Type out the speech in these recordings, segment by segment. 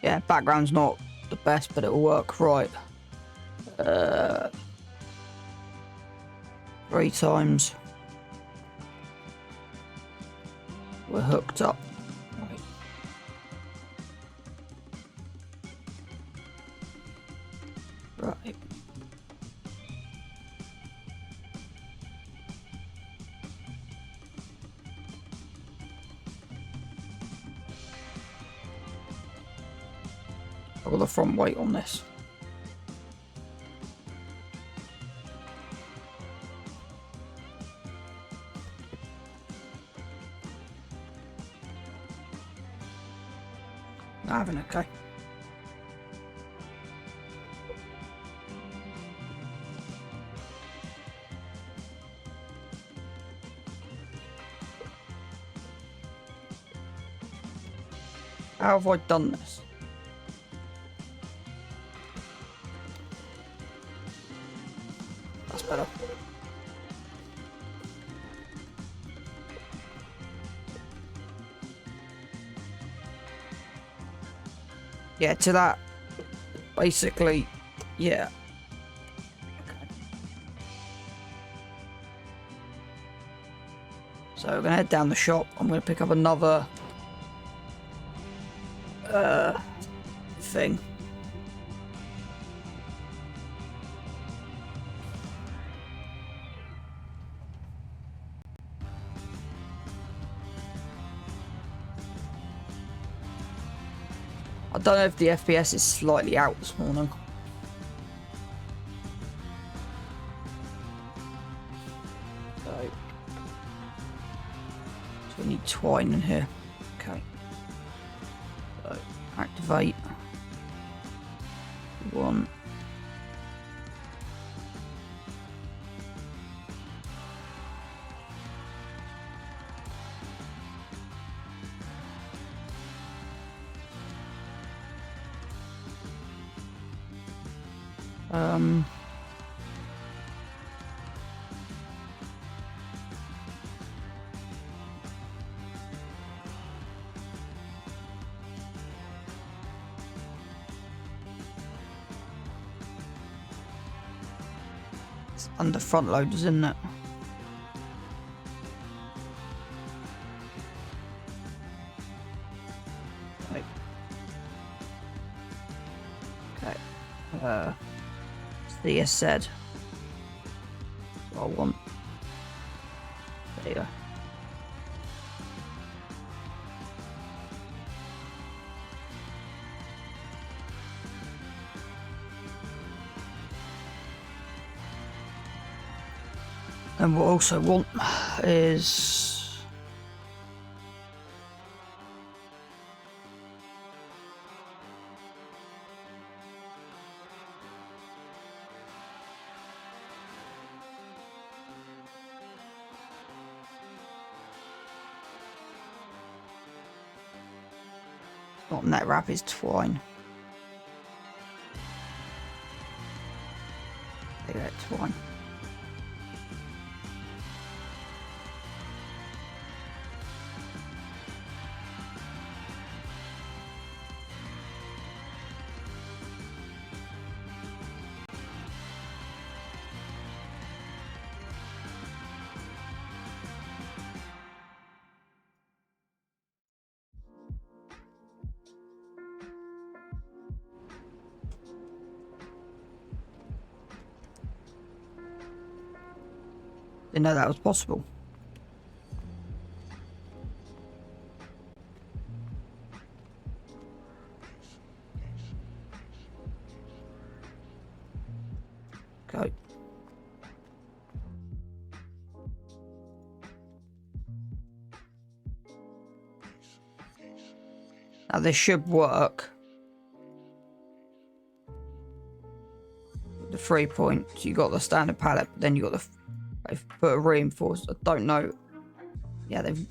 Yeah, background's not the best, but it'll work. Right. 3 times. We're hooked up. Right. Right. I've got the front weight on this. I haven't, okay. How have I done this? That's better. Yeah, to that, basically, yeah. Okay. So we're gonna head down the shop. I'm gonna pick up another thing. I don't know if the FPS is slightly out this morning. So we need twine in here. Okay. So activate. 1. It's under front loaders, isn't it? Right. Okay. CS said. I want. There you go. And what I also want is not net wrap, is twine. There you go, twine. Didn't know that was possible. Go. Now this should work. The 3 points, you got the standard pallet, but then you got the. They've put a reinforced. I don't know. Yeah, they've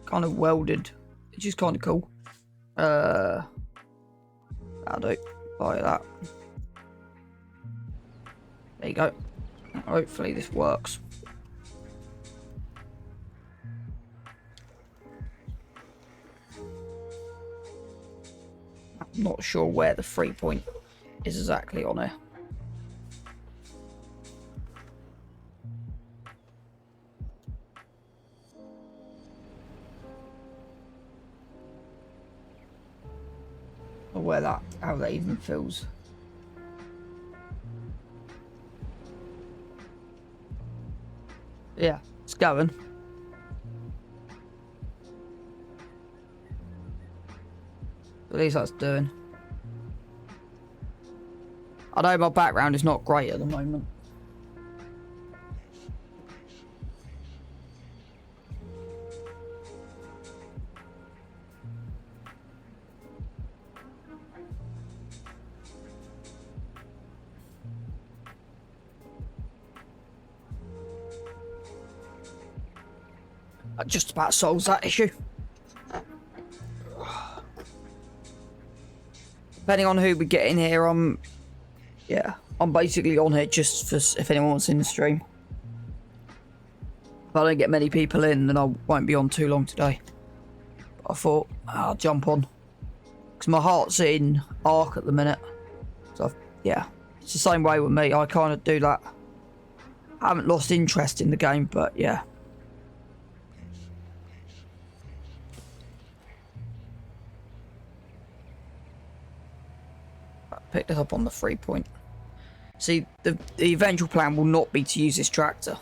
kind of welded, which is kind of cool. That'll do. Buy that. There you go. Hopefully this works. not sure where the 3 point is exactly on here. Or where how that even feels. Yeah, it's going. At least that's doing. I know my background is not great at the moment. That just about solves that issue. Depending on who we get in here, I'm basically on here just for if anyone wants in the stream. If I don't get many people in, then I won't be on too long today. But I thought I'll jump on because my heart's in Ark at the minute. So yeah, it's the same way with me. I kind of do that. I haven't lost interest in the game, but yeah. Picked it up on the 3 point. See, the eventual plan will not be to use this tractor.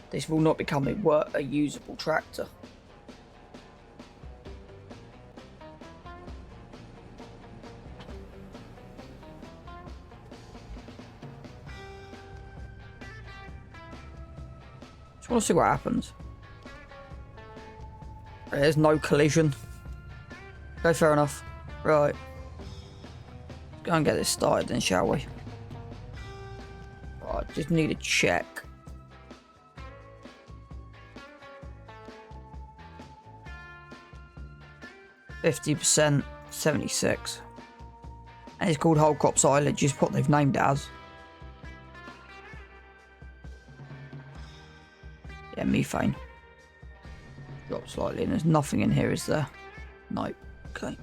This will not become a usable tractor. Just want to see what happens. There's no collision. Okay, fair enough. Right. Go and get this started then, shall we? Right, just need a check. %, 76. And it's called whole crop silage, is what they've named it as. Yeah, methane. Drop slightly, and there's nothing in here, is there? Nope. Okay.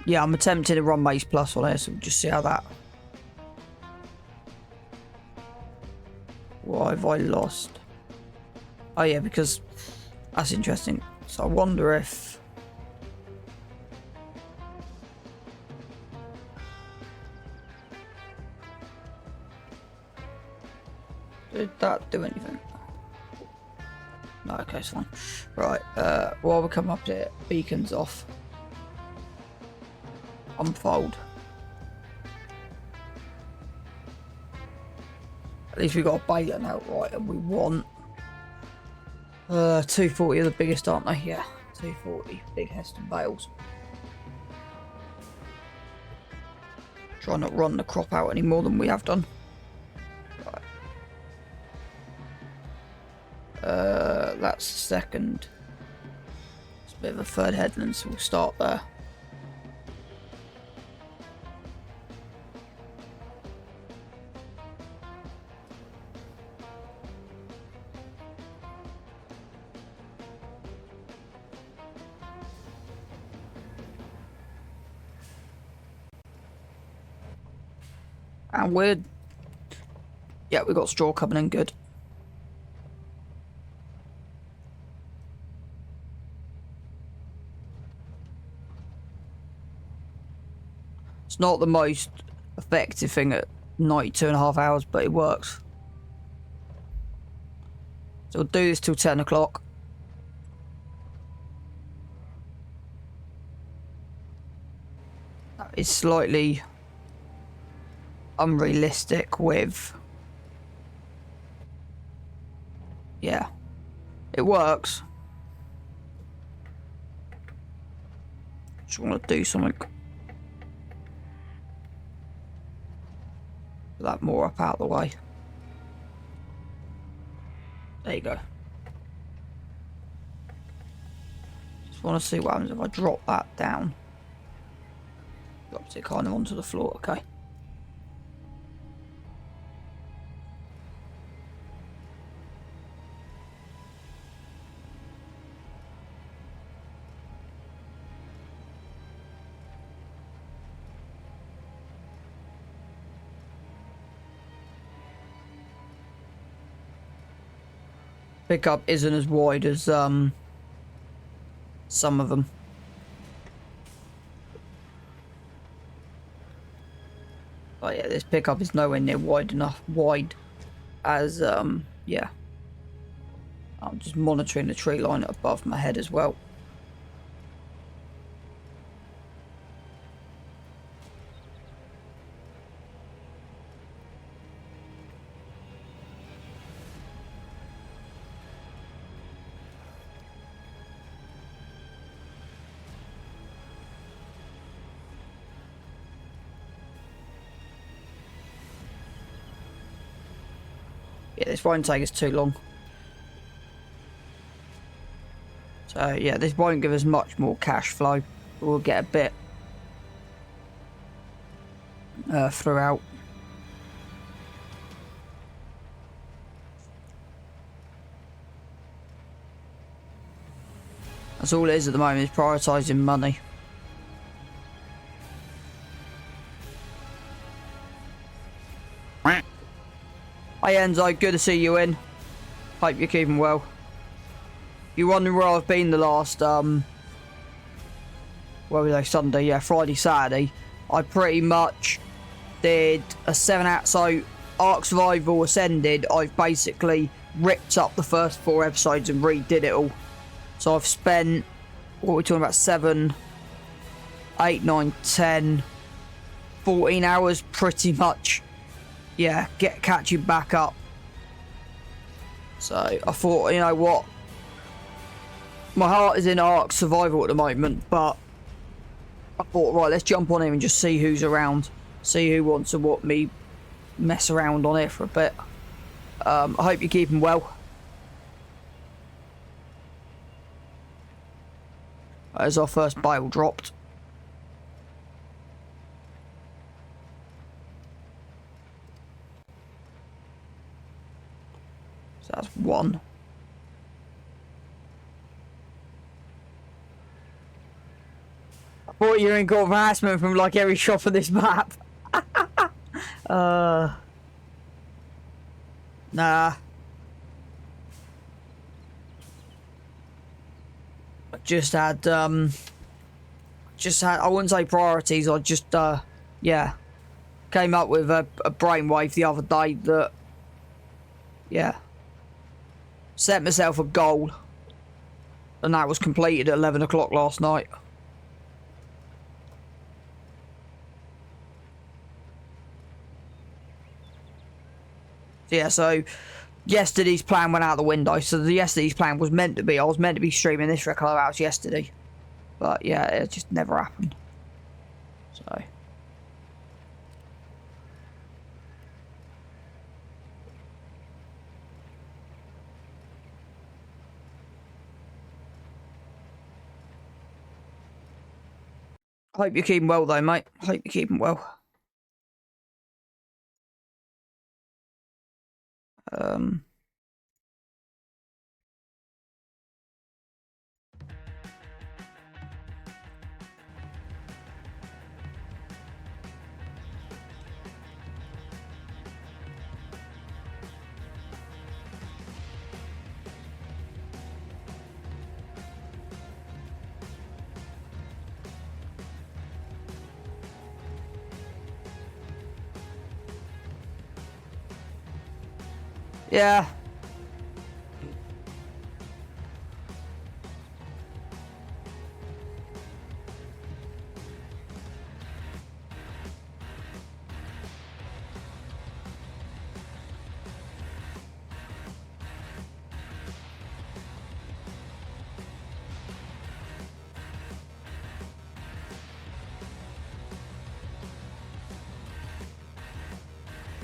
Yeah, I'm attempting to run Maze Plus on here, so we'll just see how that. Why have I lost? Oh yeah, because that's interesting. So I wonder if did that do anything? No, okay, it's fine. Right, while we come up here, beacon's off. Unfold. At least we got a baler now, right? And we want 240 are the biggest, aren't they? Yeah, 240 big Heston bales. Try not run the crop out any more than we have done. Right. That's the second. It's a bit of a third headland, so we'll start there. And we're... Yeah, we got straw coming in good. It's not the most effective thing at 92.5 hours, but it works. So we'll do this till 10 o'clock. That is slightly unrealistic with... Yeah, it works. Just want to do something. Put that more up out of the way. There you go. Just want to see what happens if I drop that down. Drops it kind of onto the floor, okay. pickup isn't as wide as some of them. But yeah, this pickup is nowhere near wide as yeah. I'm just monitoring the tree line above my head as well. Yeah, this won't take us too long. So yeah, this won't give us much more cash flow. We'll get a bit throughout. That's all it is at the moment, is prioritising money. Hey Enzo, good to see you in. Hope you're keeping well. You're wondering where I've been the last, where was I, Sunday? Yeah, Friday, Saturday. I pretty much did a 7-hour, so Ark Survival Ascended, I've basically ripped up the first 4 episodes and redid it all. So I've spent, what are we talking about, 7, 8, 9, 10, 14 hours pretty much. Yeah, catching back up. So I thought, you know what, my heart is in Ark Survival at the moment, but I thought, right, let's jump on him and just see who's around, see who wants to watch me mess around on here for a bit. I hope you're keeping well. As our first bale dropped. So that's 1. I thought you were in court of harassment from like every shop of this map. Nah. I just had I wouldn't say priorities, I just yeah, came up with a brainwave the other day that, yeah, set myself a goal, and that was completed at 11 o'clock last night. Yeah, so yesterday's plan went out the window. So yesterday's plan was meant to be, I was meant to be streaming this for a couple of hours yesterday, but yeah, it just never happened. So I hope you're keeping well though, mate. I hope you're keeping well. Yeah.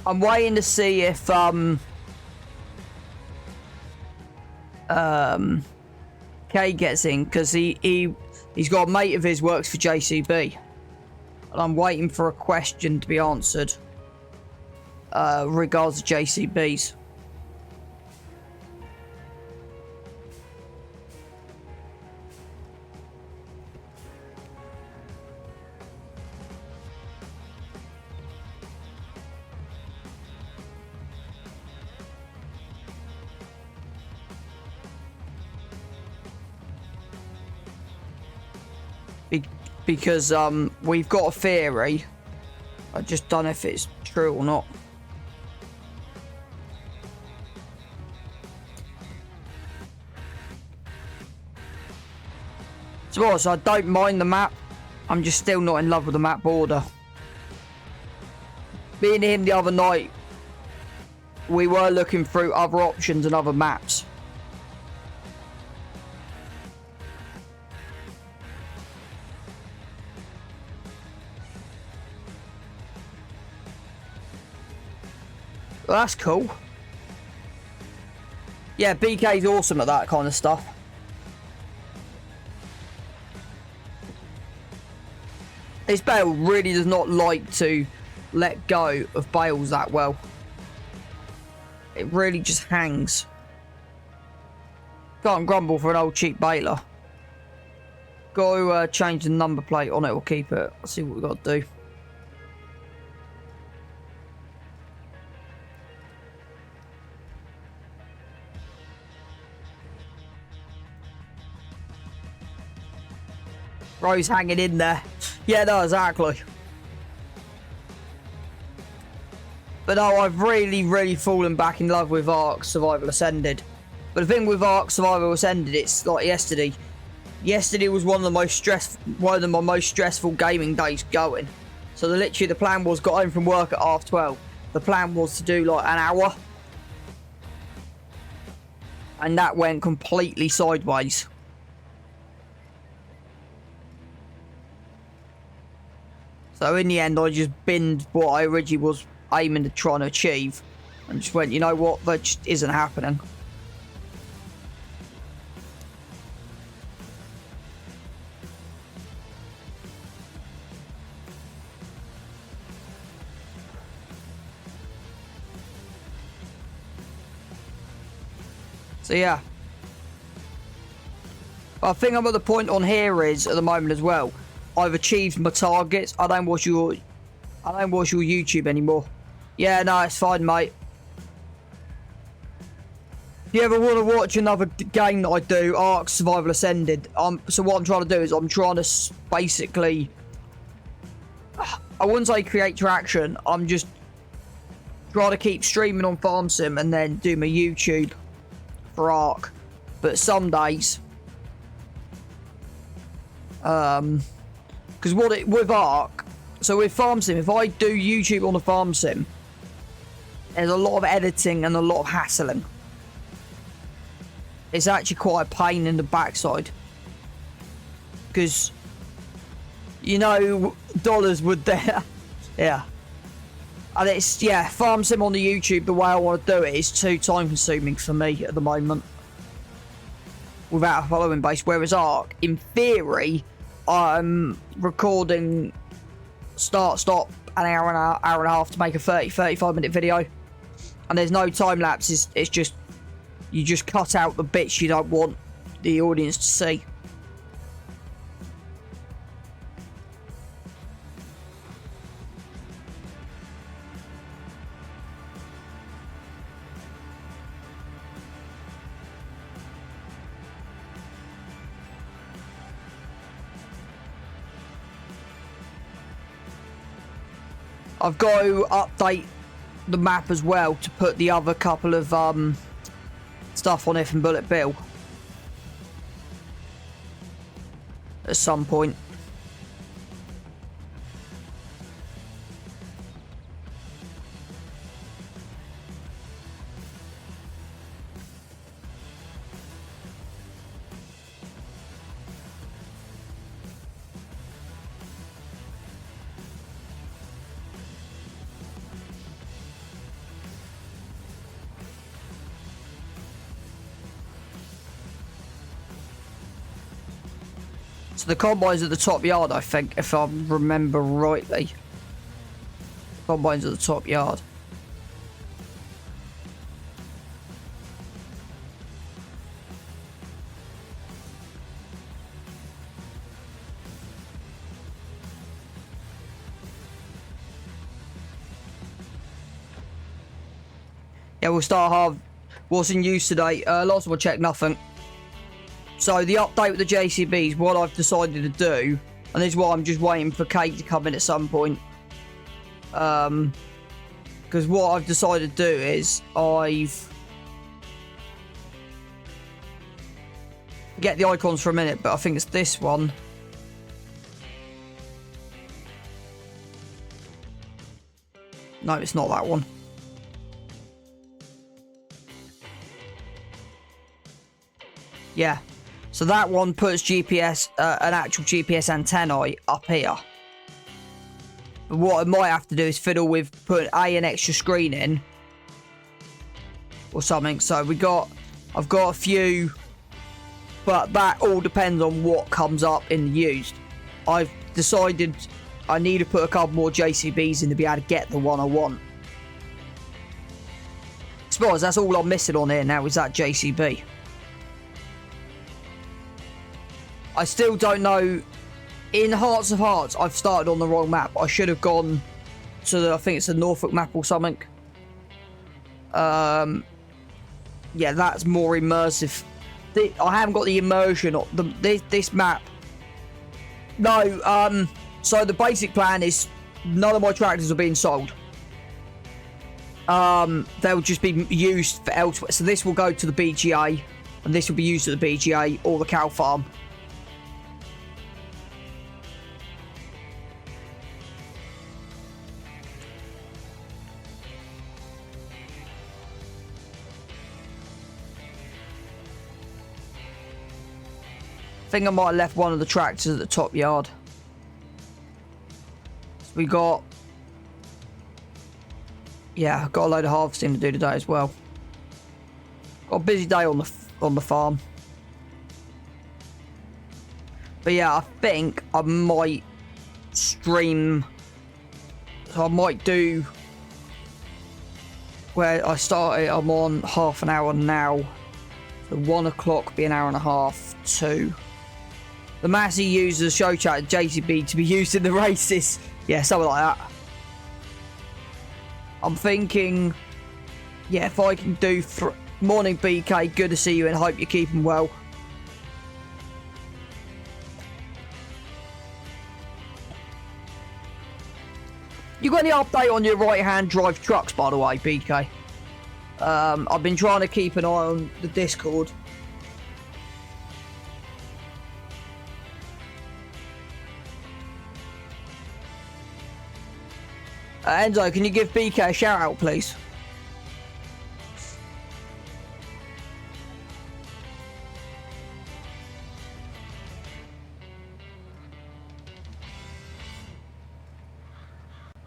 I'm waiting to see if Kay gets in, because he's got a mate of his works for JCB, and I'm waiting for a question to be answered regards to JCBs. because we've got a theory. I just don't know if it's true or not. So I don't mind the map. I'm just still not in love with the map border. Me and him the other night, we were looking through other options and other maps. Well, that's cool. Yeah, BK's awesome at that kind of stuff. This bale really does not like to let go of bales that well. It really just hangs. Can't grumble for an old cheap baler. Got to change the number plate on it or keep it. Let's see what we've got to do. Rose hanging in there. Yeah, no, exactly. But no, I've really fallen back in love with Ark Survival Ascended. But the thing with Ark Survival Ascended, it's like yesterday. Yesterday was one of my most stressful gaming days going. So literally the plan was, got home from work at 12:30. The plan was to do like an hour. And that went completely sideways. So in the end, I just binned what I originally was aiming to try and achieve. And just went, you know what, that just isn't happening. So yeah. But I think I'm at the point on here is, at the moment as well, I've achieved my targets. I don't watch your YouTube anymore. Yeah, no, it's fine, mate. If you ever want to watch another game that I do, Ark Survival Ascended, so what I'm trying to do is I'm trying to basically, I wouldn't say create traction, I'm just trying to keep streaming on Farm Sim and then do my YouTube for Ark. But some days, because with Ark, so with Farm Sim, if I do YouTube on the Farm Sim, there's a lot of editing and a lot of hassling. It's actually quite a pain in the backside. Because, you know, dollars would there. Yeah. And it's, yeah, Farm Sim on the YouTube, the way I want to do it is too time consuming for me at the moment. Without a following base. Whereas Ark, in theory, I'm recording stop an hour and a half to make a 35 minute video, and there's no time lapses. It's just you just cut out the bits you don't want the audience to see. I've got to update the map as well to put the other couple of stuff on it from Bullet Bill at some point. So the combine's at the top yard, I think, if I remember rightly. Combine's at the top yard. Yeah, we'll start hard. What's in use today? Lots of will check nothing. So the update with the JCBs, what I've decided to do And this is why I'm just waiting for Kate to come in at some point. Because what I've decided to do is get the icons for a minute, but I think it's this one. No, it's not that one. Yeah. So that one puts GPS, an actual GPS antennae up here. But what I might have to do is fiddle with putting an extra screen in. Or something. So I've got a few. But that all depends on what comes up in the used. I've decided I need to put a couple more JCBs in to be able to get the one I want. I suppose that's all I'm missing on here now is that JCB. I still don't know. In Hearts of Hearts, I've started on the wrong map. I should have gone to the, I think it's the Norfolk map or something. Yeah, that's more immersive. I haven't got the immersion of this map. No, so the basic plan is none of my tractors are being sold. They'll just be used for elsewhere. So this will go to the BGA, and this will be used at the BGA or the cow farm. I think I might have left one of the tractors at the top yard. So we got... Yeah, I've got a load of harvesting to do today as well. Got a busy day on the farm. But yeah, I think I might stream... So I might do... Where I started, I'm on half an hour now. So 1 o'clock be an hour and a half. 2. The Massey uses show chat JCB to be used in the races. Yeah, something like that. I'm thinking, yeah, if I can do... Morning, BK. Good to see you and hope you're keeping well. You got any update on your right-hand drive trucks, by the way, BK? I've been trying to keep an eye on the Discord. Enzo, can you give BK a shout out, please?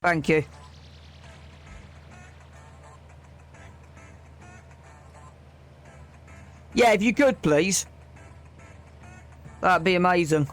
Thank you. Yeah, if you could, please. That'd be amazing.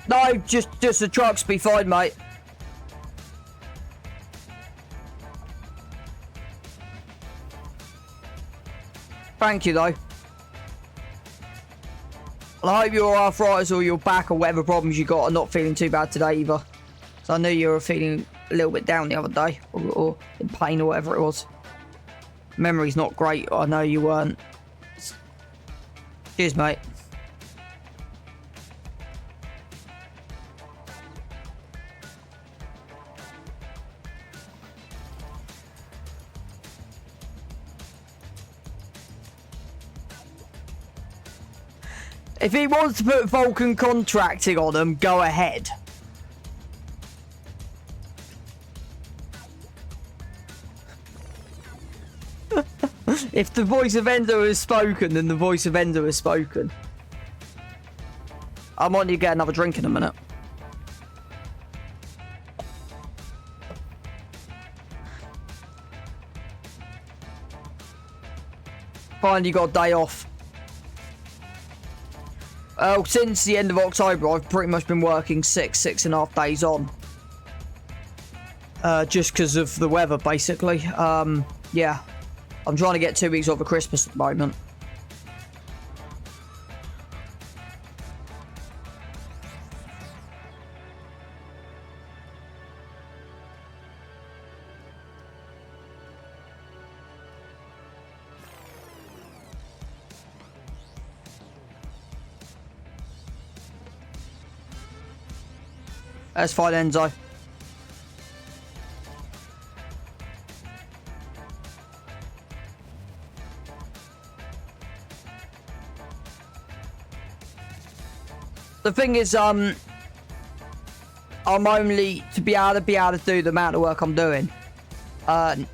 No, just the trucks be fine, mate. Thank you, though. Well, I hope your arthritis or your back or whatever problems you got are not feeling too bad today either. So I knew you were feeling a little bit down the other day, or in pain or whatever it was. Memory's not great. I know you weren't. Cheers, mate. If he wants to put Vulcan contracting on them, go ahead. If the voice of Endo has spoken, then the voice of Endo has spoken. I might need to get another drink in a minute. Finally got a day off. Since the end of October, I've pretty much been working 6.5 days on. just because of the weather, basically. Yeah, I'm trying to get 2 weeks off of Christmas at the moment. That's fine, Enzo. The thing is, I'm only to be able to do the amount of work I'm doing.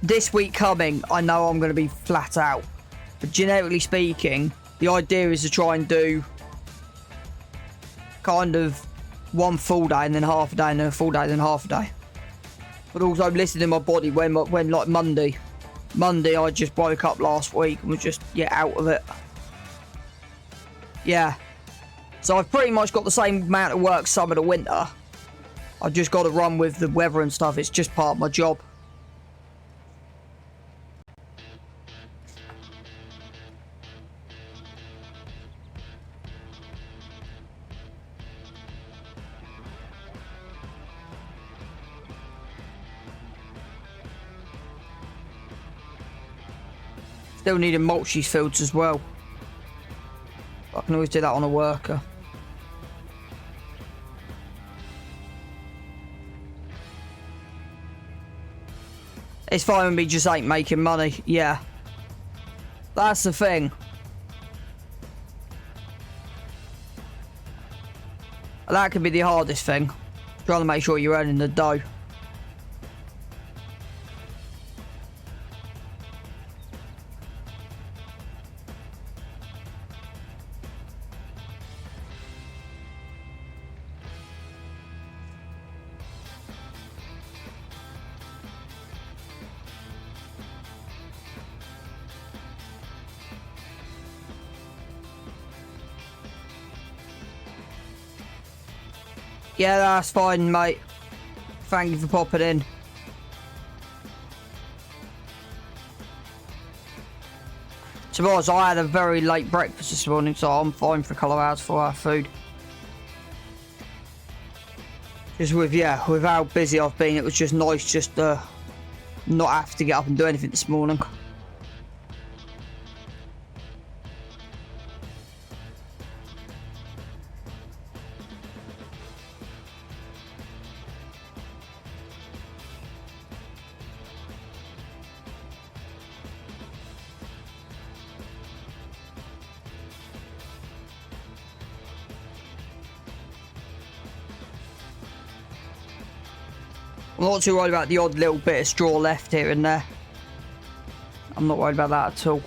This week coming, I know I'm going to be flat out. But generically speaking, the idea is to try and do kind of one full day and then half a day and then a full day and then half a day. But also listening to my body when like Monday I just woke up last week and was just out of it. Yeah. So I've pretty much got the same amount of work summer to winter. I've just got to run with the weather and stuff. It's just part of my job. Still needing mulch fields as well. I can always do that on a worker. It's fine with me, just ain't making money. Yeah. That's the thing. That could be the hardest thing. Trying to make sure you're earning the dough. Yeah, that's fine, mate. Thank you for popping in. To be honest, I had a very late breakfast this morning, so I'm fine for a couple of hours for our food. Just with how busy I've been, it was just nice just to not have to get up and do anything this morning. I'm not too worried about the odd little bit of straw left here and there. I'm not worried about that at all.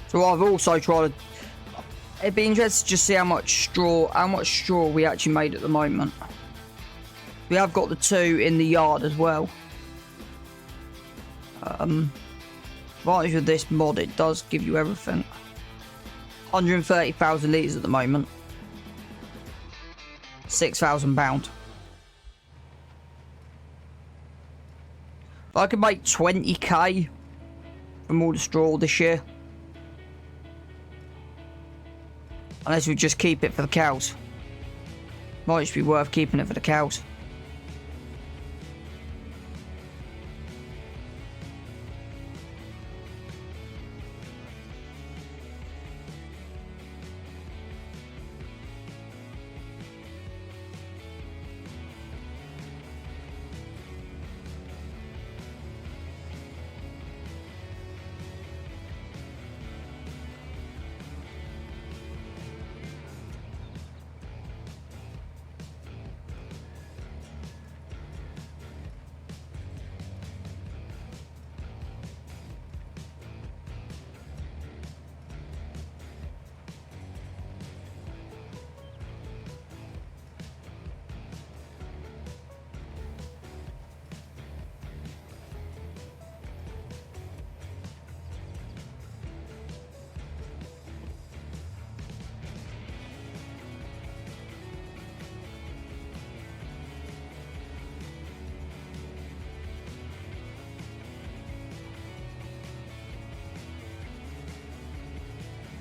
So I've also tried to... It'd be interesting to just see how much straw we actually made at the moment. We have got the 2 in the yard as well. Advantage with this mod, it does give you everything. 130,000 litres at the moment. £6,000. If I could make 20k from all the straw this year. Unless we just keep it for the cows. Might just be worth keeping it for the cows.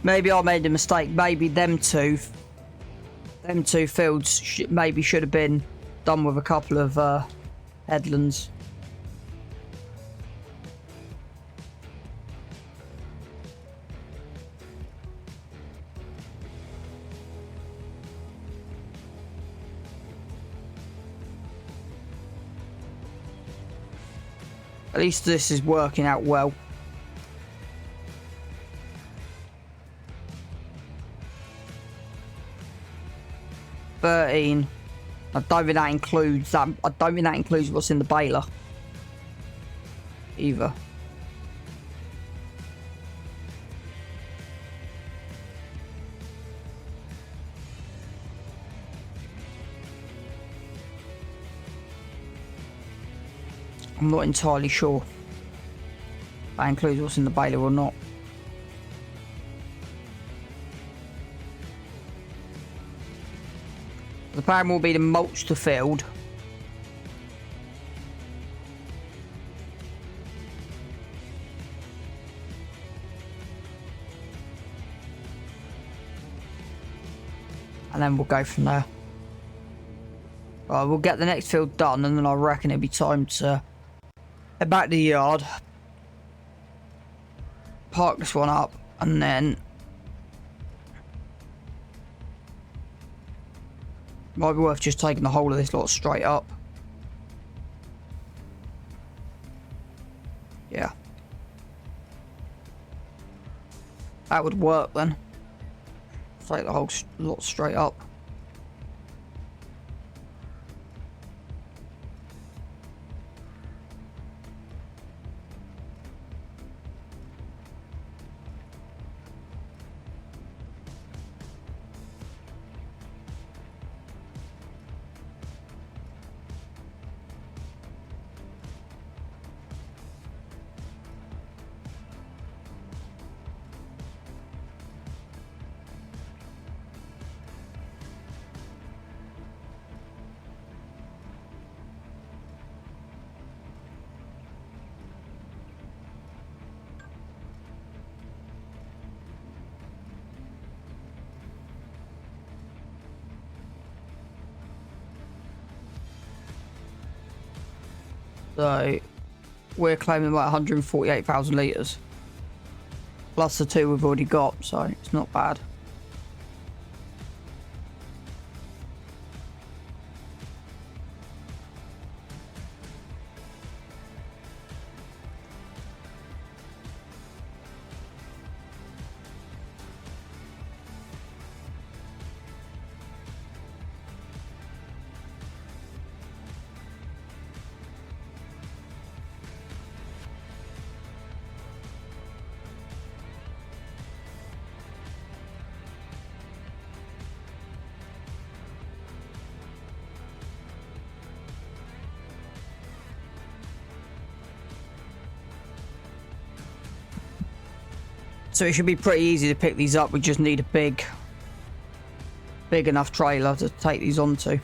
Maybe I made a mistake. Maybe them two fields maybe should have been done with a couple of headlands. At least this is working out well. $13. I don't think that includes that. I don't think that includes what's in the baler either. I'm not entirely sure if that includes what's in the baler or not. The plan will be to mulch the field. And then we'll go from there. Right, we'll get the next field done, and then I reckon it'll be time to head back to the yard, park this one up, and then might be worth just taking the whole of this lot straight up. Yeah. That would work then. Take the whole lot straight up. So we're claiming about 148,000 litres. Plus the 2 we've already got, so it's not bad. So it should be pretty easy to pick these up. We just need a big enough trailer to take these onto.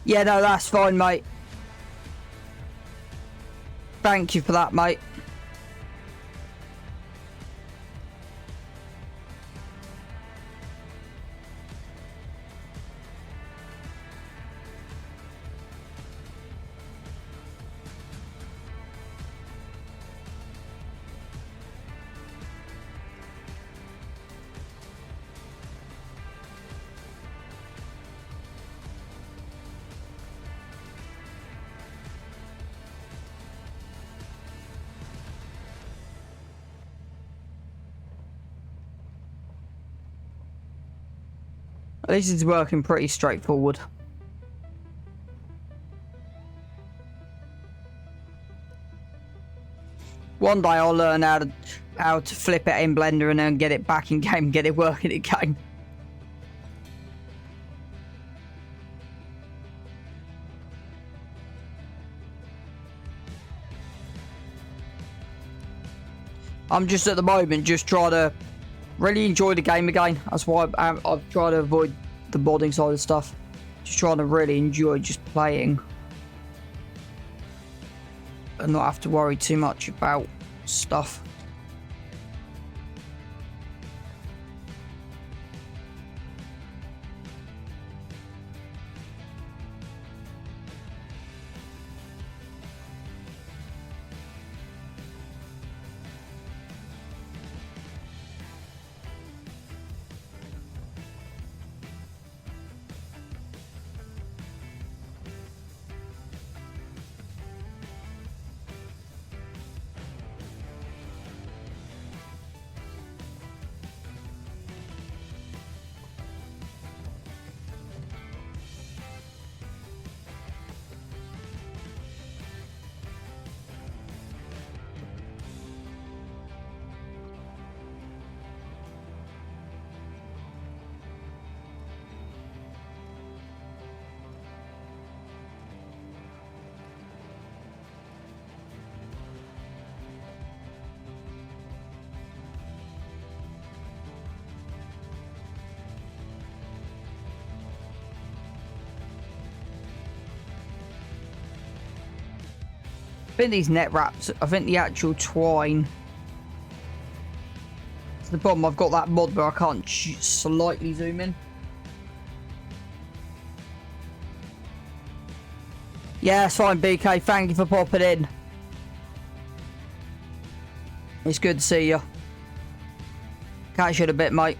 Yeah, no, that's fine, mate. Thank you for that, mate. At least it's working pretty straightforward. One day I'll learn how to flip it in Blender and then get it back in game, get it working in game. I'm just at the moment just trying to really enjoy the game again. That's why I've tried to avoid the modding side of stuff. Just trying to really enjoy just playing and not have to worry too much about stuff. I think these net wraps, I think the actual twine. It's the problem, I've got that mod where I can't slightly zoom in. Yeah, it's fine, BK. Thank you for popping in. It's good to see you. Catch you in a bit, mate.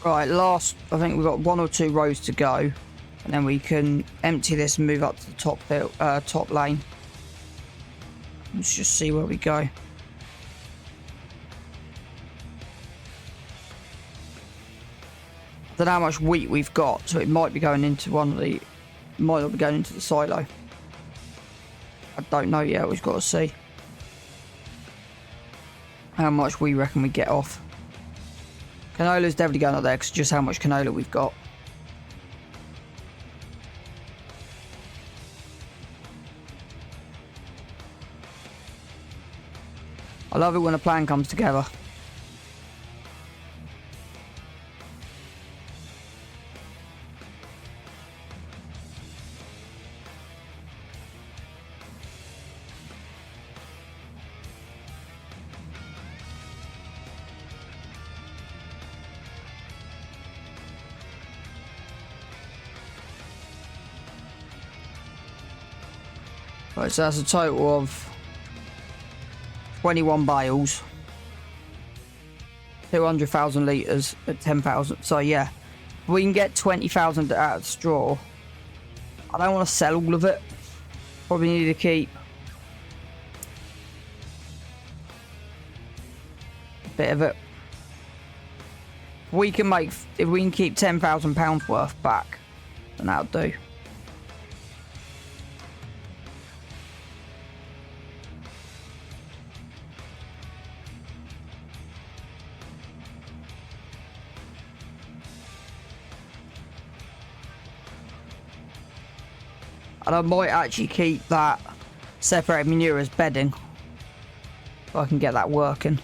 Right, last, I think we've got 1 or 2 rows to go, and then we can empty this and move up to the top lane. Let's just see where we go. I don't know how much wheat we've got, so it might be going into might not be going into the silo. I don't know yet, we've got to see how much we reckon we get off. Canola's definitely going up there because just how much canola we've got. I I love it when a plan comes together. Right, so that's a total of 21 bales, 200,000 litres at 10,000. So yeah, if we can get 20,000 out of straw, I don't want to sell all of it. Probably need to keep a bit of it. If we can keep £10,000 worth back, then that'll do. And I might actually keep that separated manure as bedding, so I can get that working.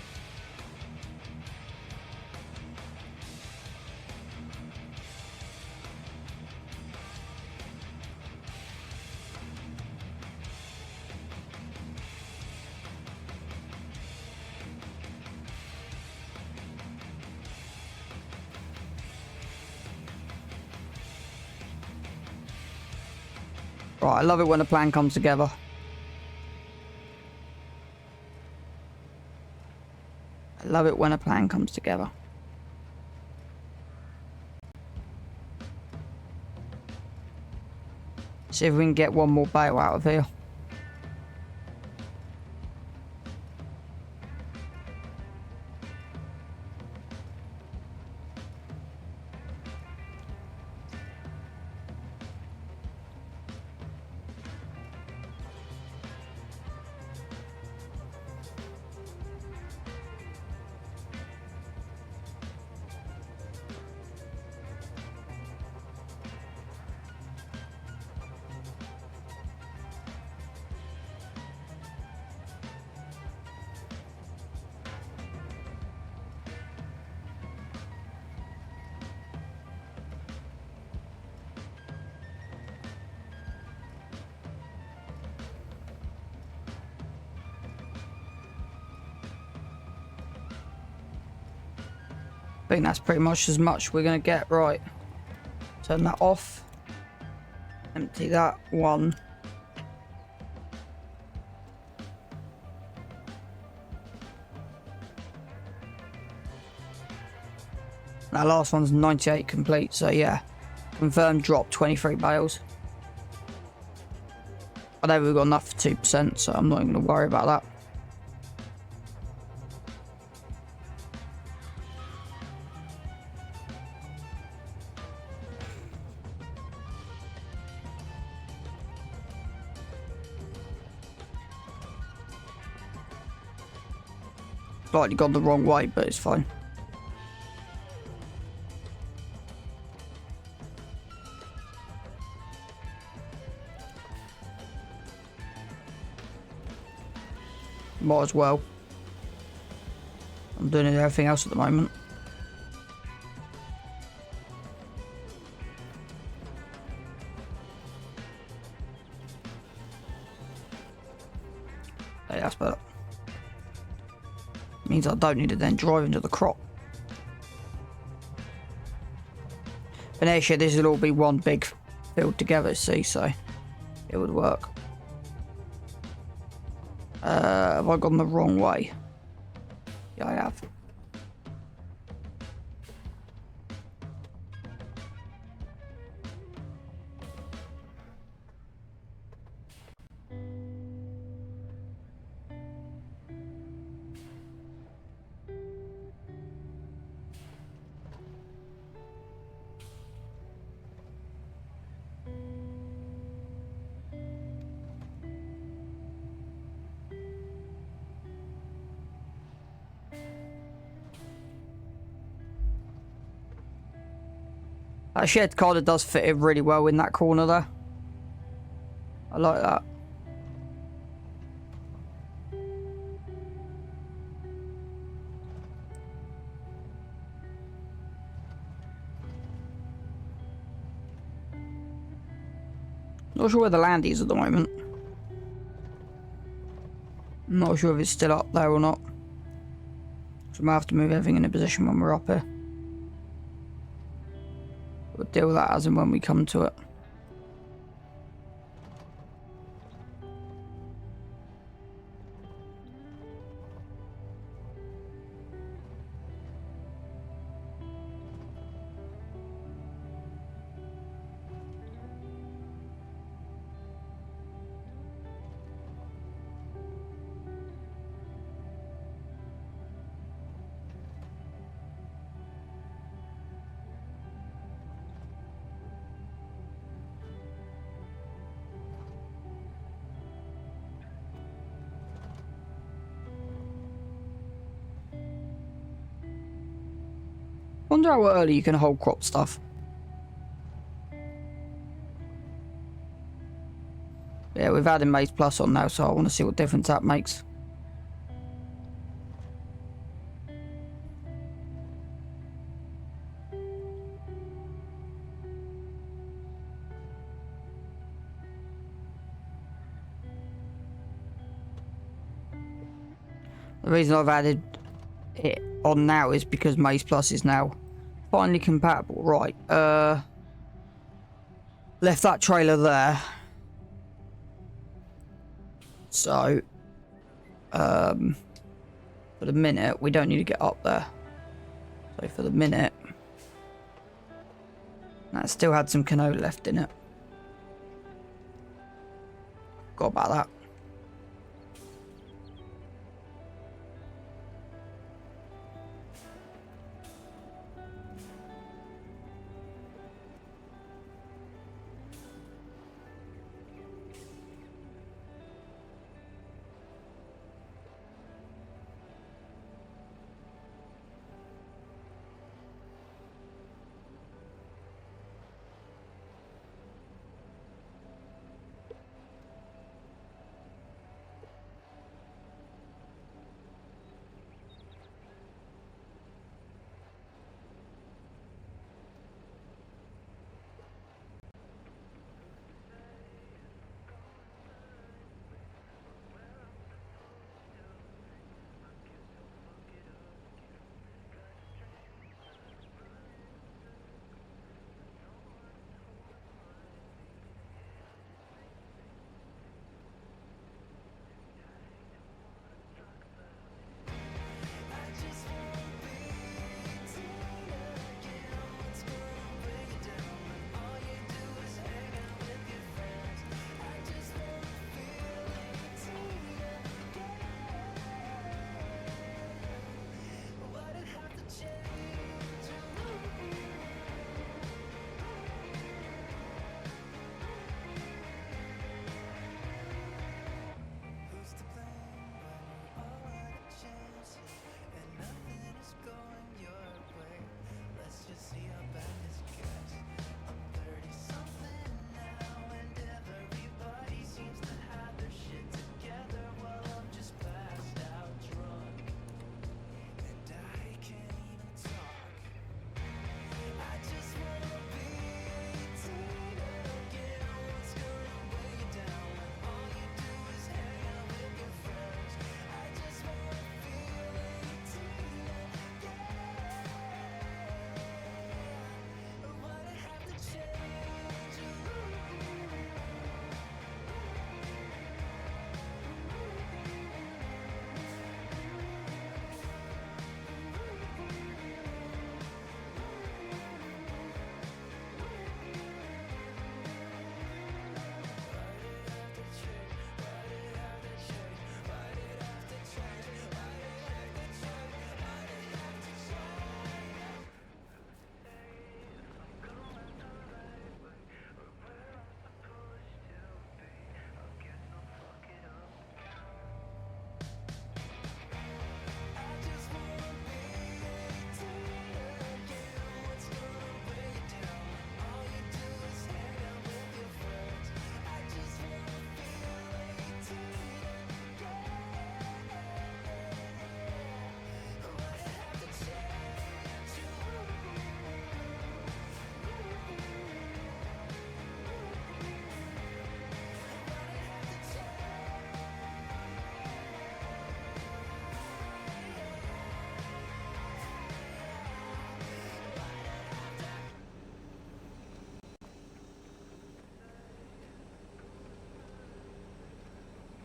Right, I love it when a plan comes together. I love it when a plan comes together. See if we can get one more bale out of here. I think that's pretty much as much we're going to get. Right, turn that off, empty that one. That last one's 98 complete, so yeah, confirmed drop 23 bales. I know we've got enough for 2%, so I'm not even going to worry about that. Slightly gone the wrong way, but it's fine. Might as well. I'm doing everything else at the moment. Hey, that's better. Means I don't need to then drive into the crop. But actually, this will all be one big field together, see, so it would work. Have I gone the wrong way? Yeah, I have. That shed kind of does fit in really well in that corner there. I like that. Not sure where the land is at the moment. I'm not sure if it's still up there or not. So we might have to move everything in a position when we're up here. We'll deal with that as and when we come to it. Wonder how early you can hold crop stuff. Yeah, we've added Maize Plus on now, so I want to see what difference that makes. The reason I've added it on now is because Maize Plus is now finally compatible. Right, left that trailer there. So, for the minute, we don't need to get up there. So for the minute, that still had some canola left in it. Forgot about that.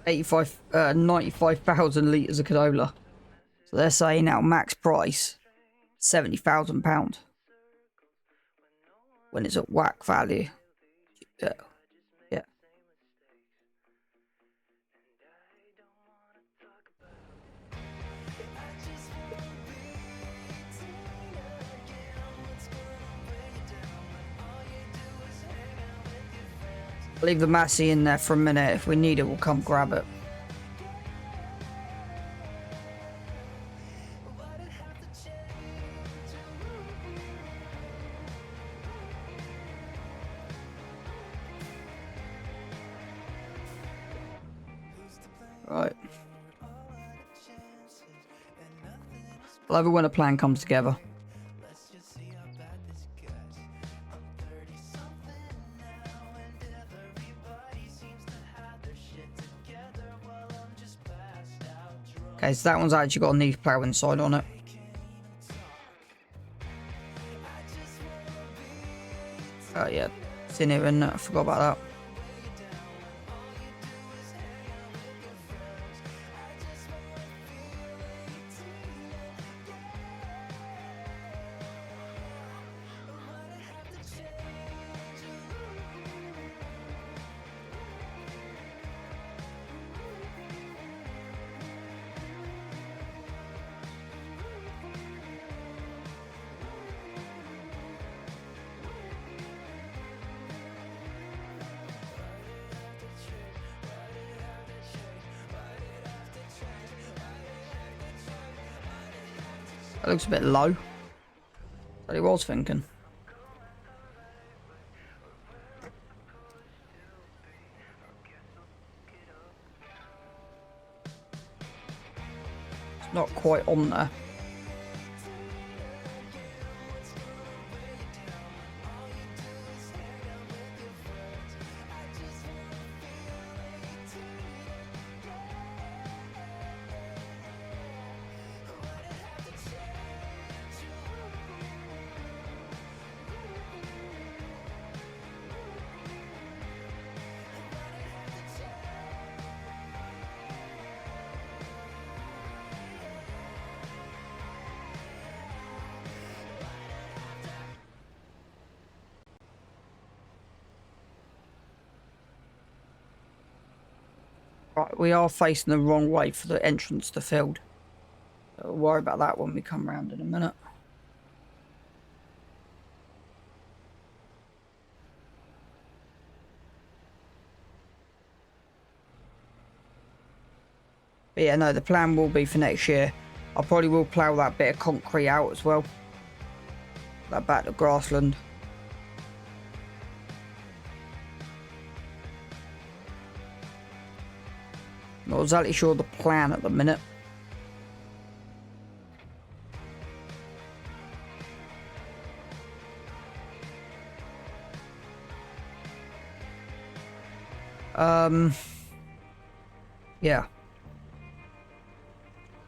95,000 litres of canola. So they're saying now max price £70,000 when it's at whack value. Yeah. Yeah. Leave the Massey in there for a minute. If we need it, we'll come grab it. Right. Love it when a plan comes together. Okay, so that one's actually got a leaf plough inside on it. Oh yeah, it's in here, isn't it? I forgot about that. That looks a bit low. But he was thinking. It's not quite on there. Right, we are facing the wrong way for the entrance to the field. So we'll worry about that when we come round in a minute. But yeah, no, the plan will be for next year. I probably will plough that bit of concrete out as well. That back to grassland. Not exactly sure the plan at the minute. Yeah.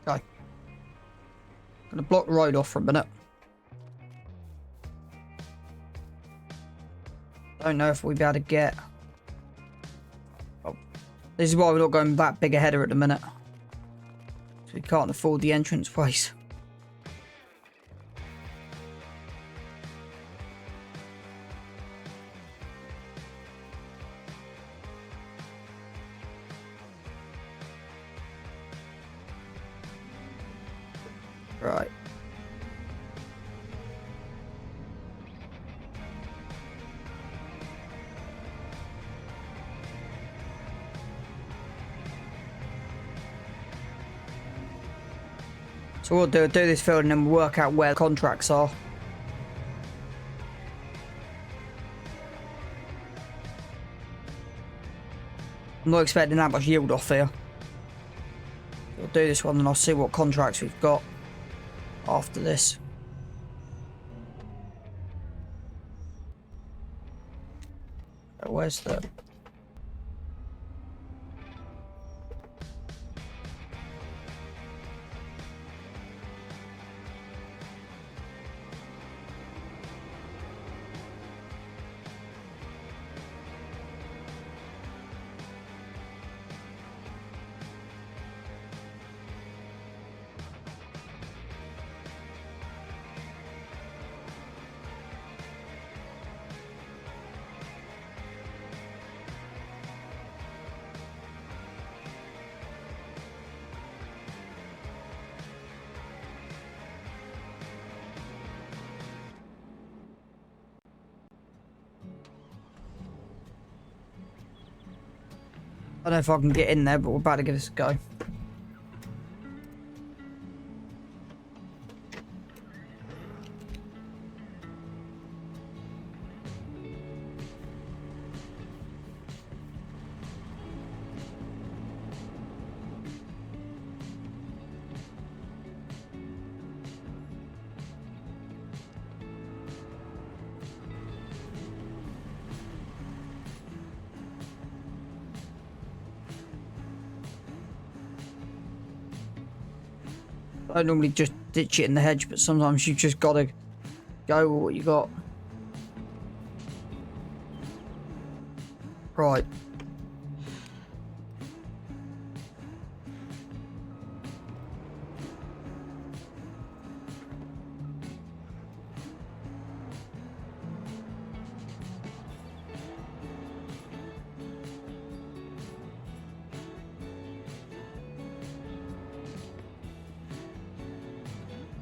Okay. Gonna block the road off for a minute. Don't know if we'll be able to get... Oh. This is why we're not going that big a header at the minute. So we can't afford the entrance place. Right. So we'll do this field and then we'll work out where the contracts are. I'm not expecting that much yield off here. We'll do this one and I'll see what contracts we've got after this. Where's the... I don't know if I can get in there, but we're about to give this a go. I normally just ditch it in the hedge, but sometimes you just gotta go with what you got. Right.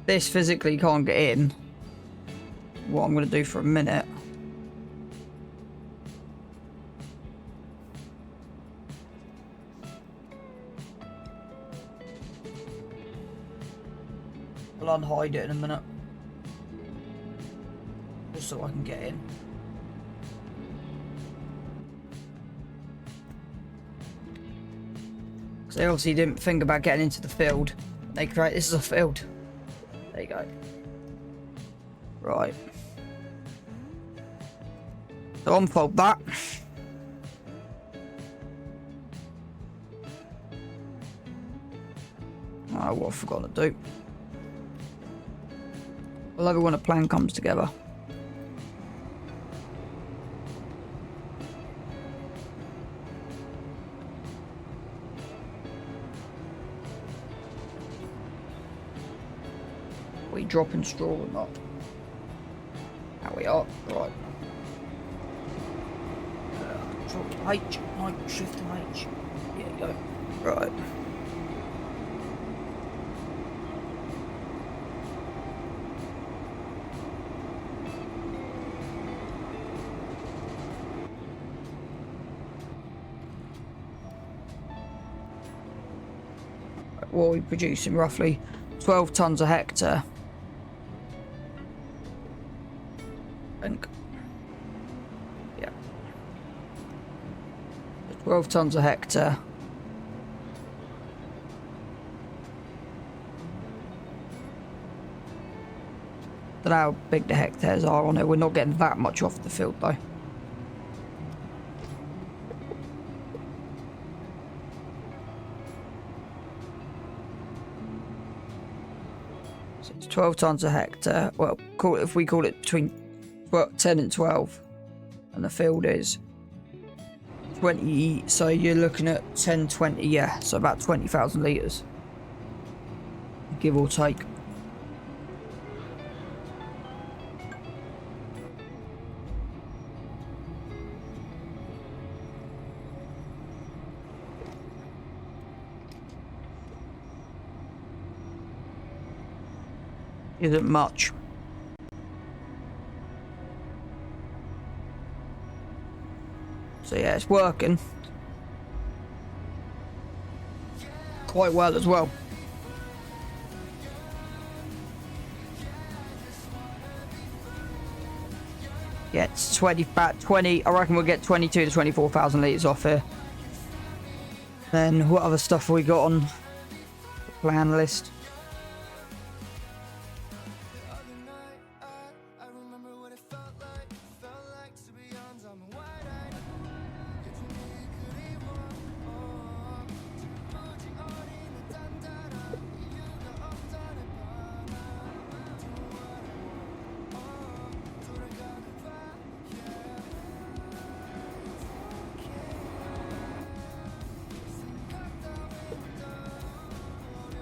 This physically can't get in. What I'm going to do for a minute. I'll unhide it in a minute. Just so I can get in. Because they obviously didn't think about getting into the field. They create, this is a field. There you go. Right. So unfold that. Oh, what I forgot to do. I love it when a plan comes together. We dropping straw or not? How we are, right. Control H, no, shift and H. There you go. Right. What are we producing? Roughly 12 tons a hectare. I think. Yeah. 12 tons a hectare. Don't know how big the hectares are on it. We're not getting that much off the field though. So it's 12 tons a hectare. Well, if we call it between 10 and 12, and the field is 20, so you're looking at 10, 20, yeah, so about 20,000 litres, give or take. Isn't much. So yeah, it's working quite well as well. Yeah, it's 20, about 20, I reckon we'll get 22 to 24,000 litres off here. Then what other stuff have we got on the plan list?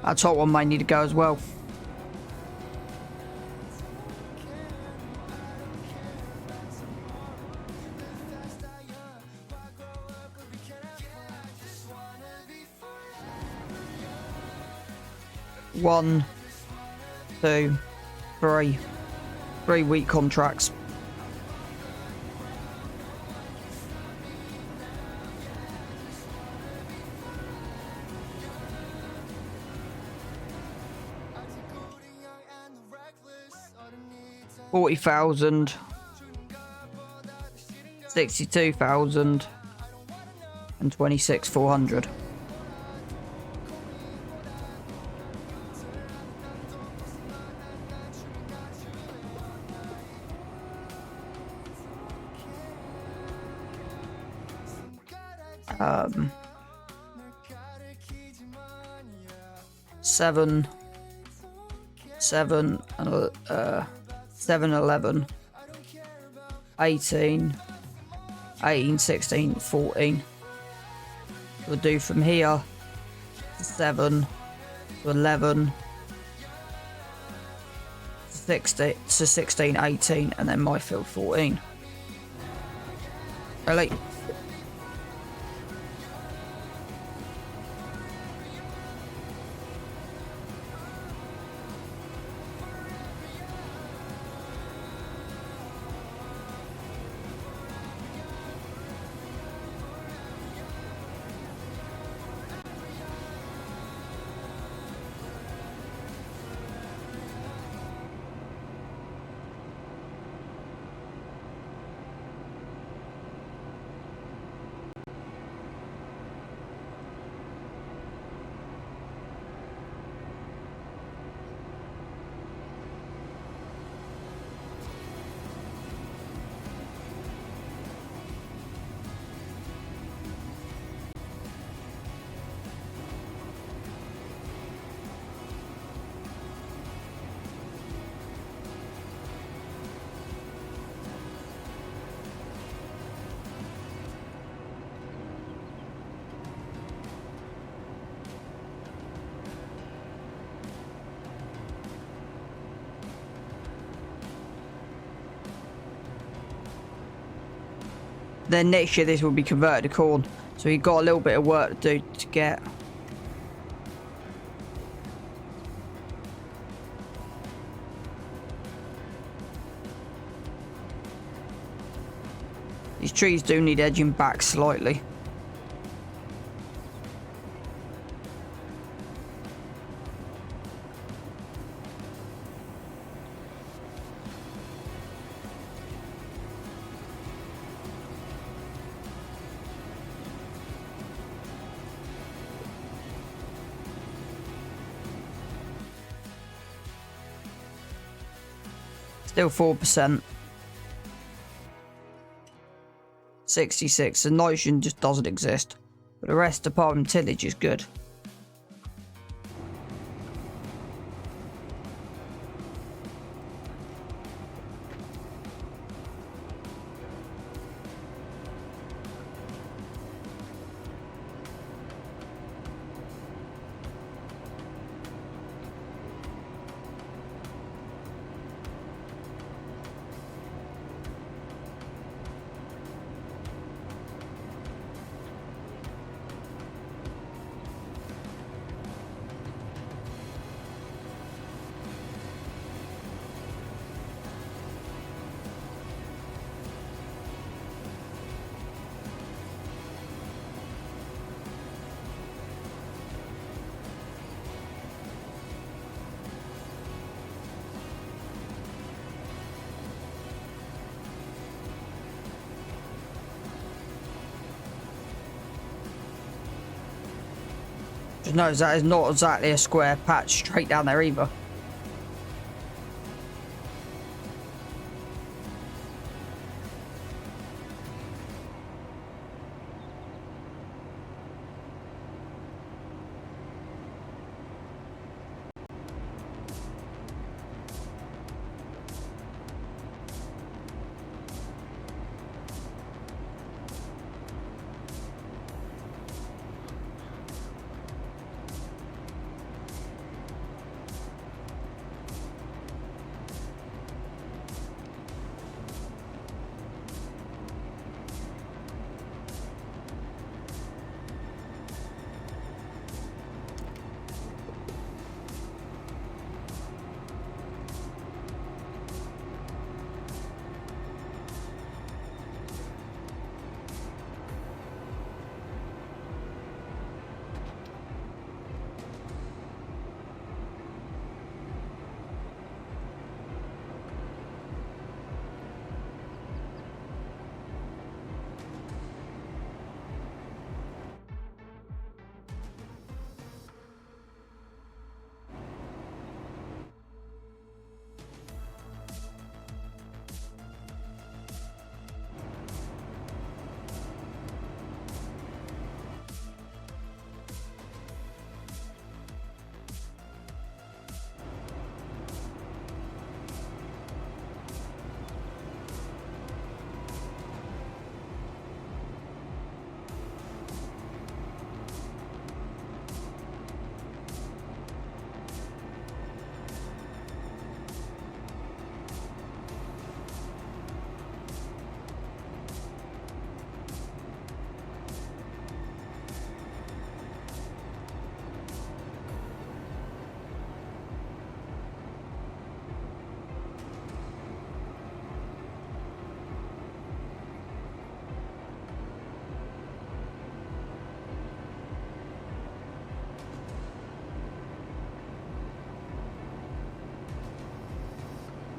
That top one might need to go as well. One, two, three. 3-week contracts. 40,000, 62,000, and 26,400. Seven, 11, 18, 16, 14. We'll do from here to 7 to 11 to 16, 18, and then my field 14. Really? Then next year this will be converted to corn. So you've got a little bit of work to do to get. These trees do need edging back slightly. Still 4%. 66. The nitrogen just doesn't exist. But the rest, apart from tillage, is good. Just notice that is not exactly a square patch straight down there either.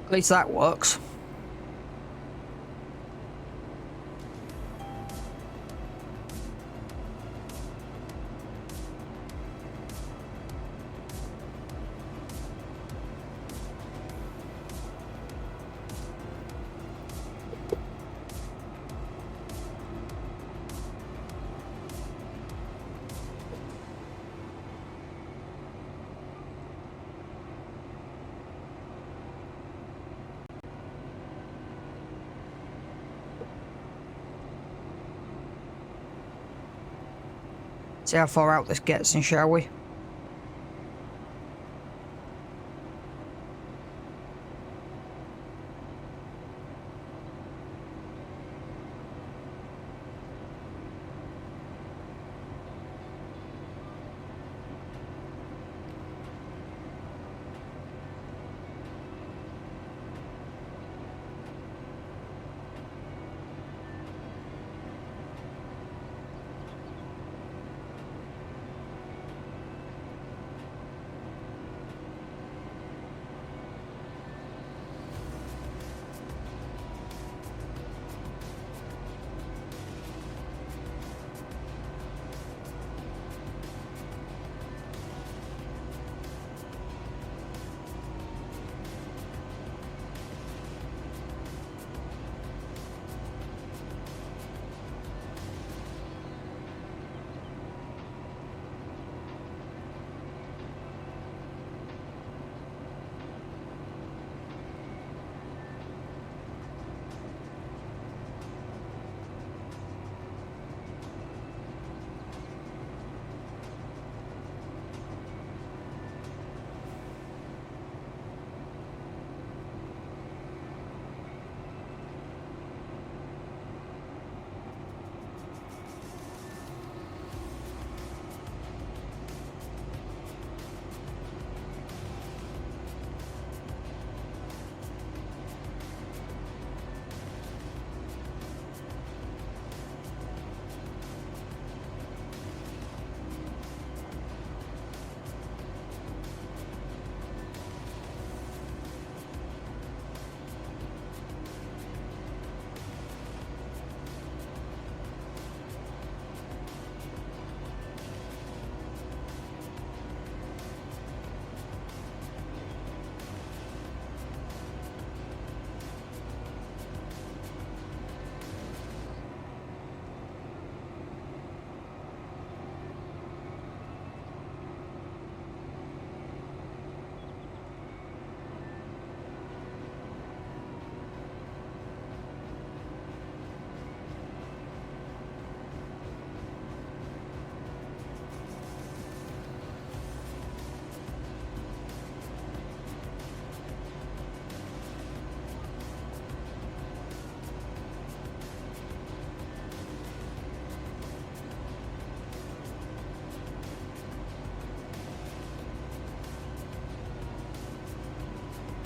At least that works. See how far out this gets in, shall we?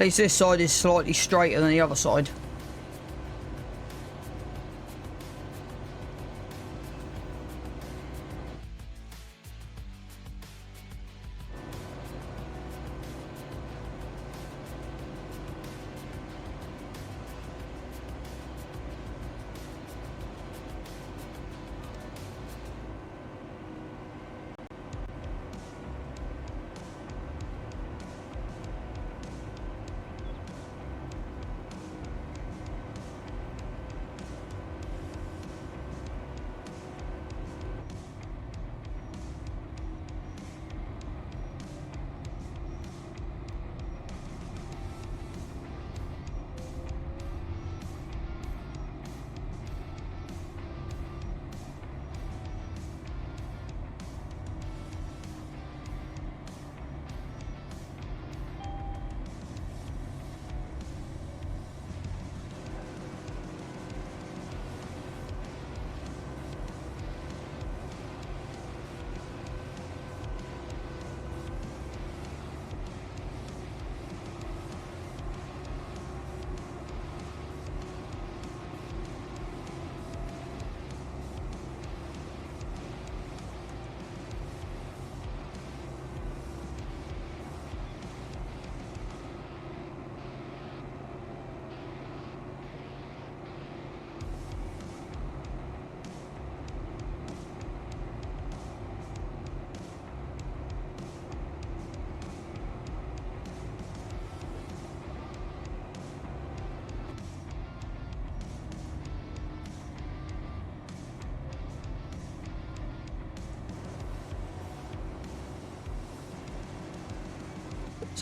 At least this side is slightly straighter than the other side.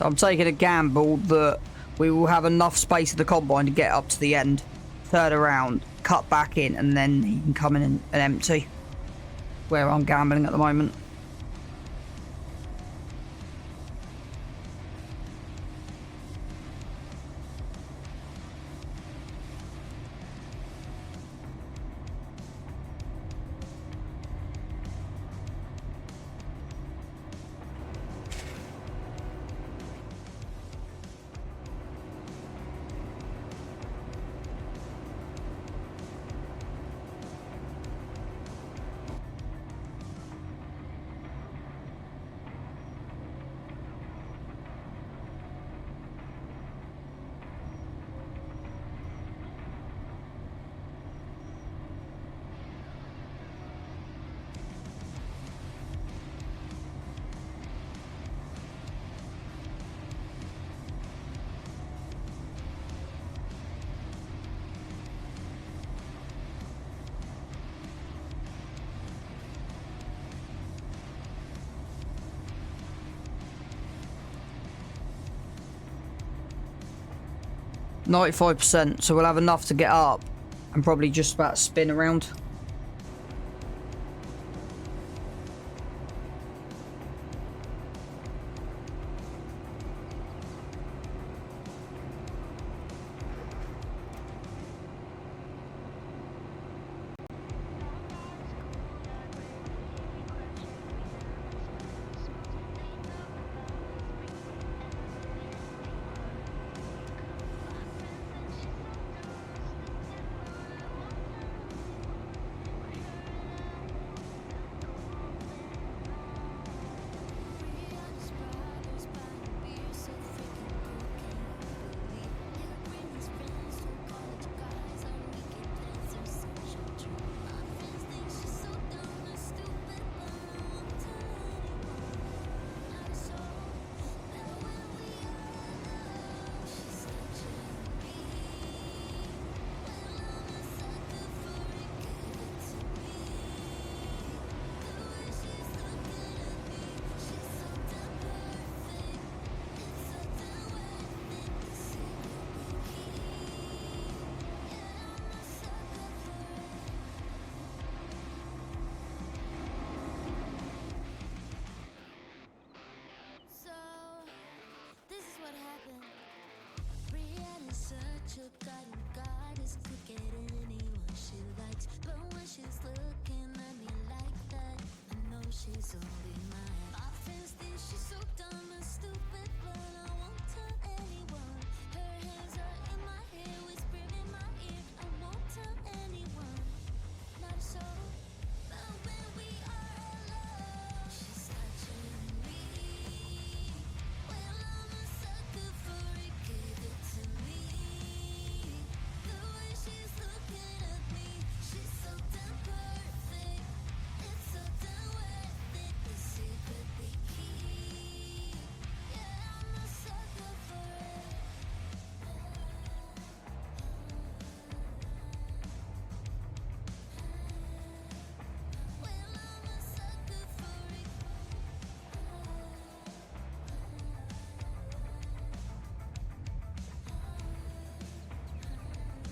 So I'm taking a gamble that we will have enough space at the combine to get up to the end, third around, cut back in, and then he can come in and empty. Where I'm gambling at the moment. %, so we'll have enough to get up and probably just about spin around.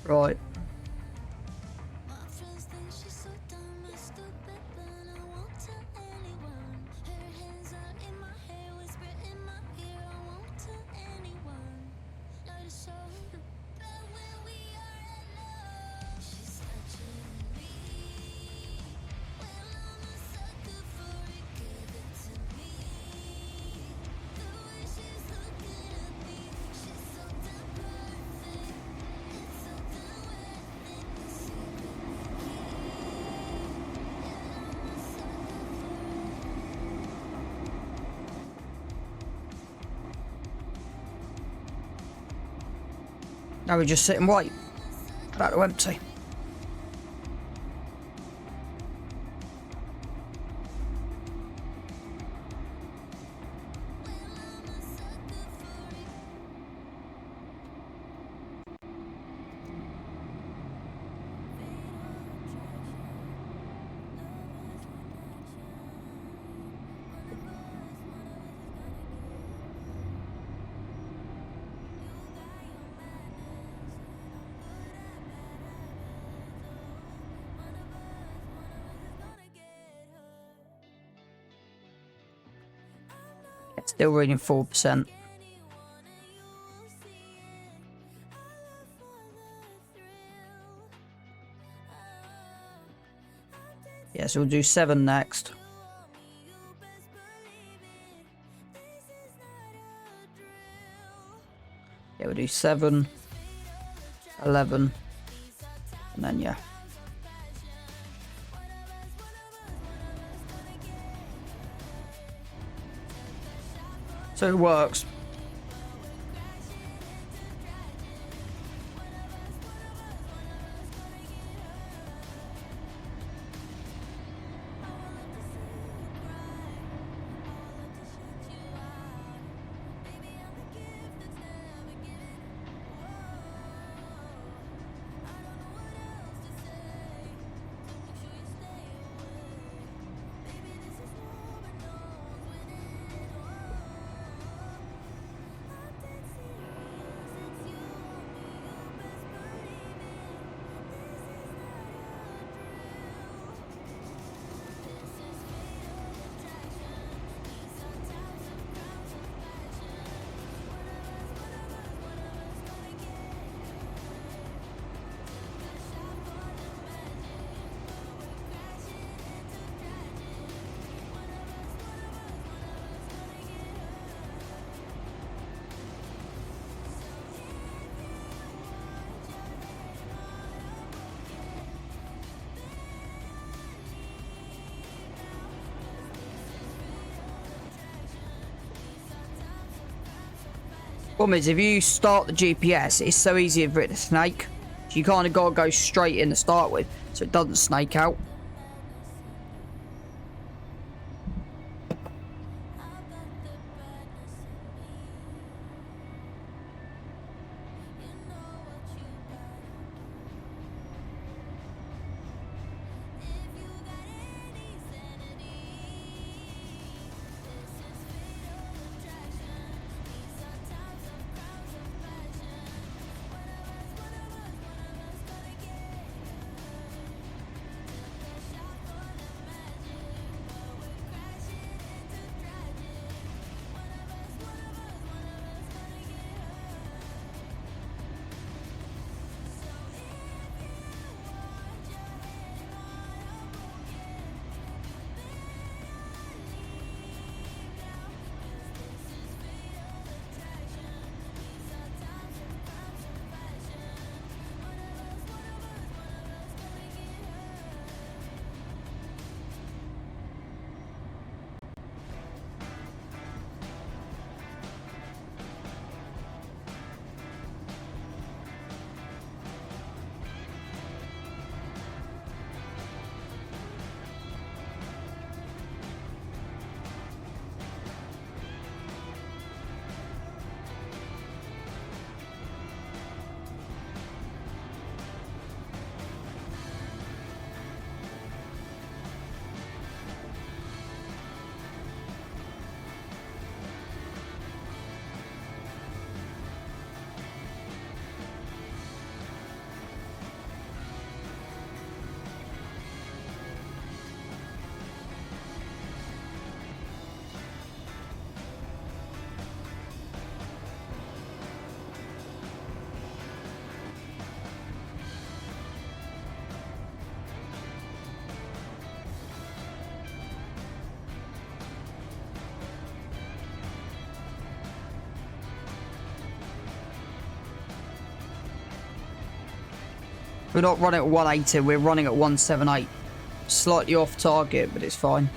Right. Now we just sit and wait. About to empty. Still reading 4%. Yeah, so we'll do 7 next. Yeah, we'll do 7, 11, and then yeah. So it works. Problem is, if you start the GPS, it's so easy for it to snake. So you kind of got to go straight in to start with, so it doesn't snake out. We're not running at 180, we're running at 178. Slightly off target, but it's fine.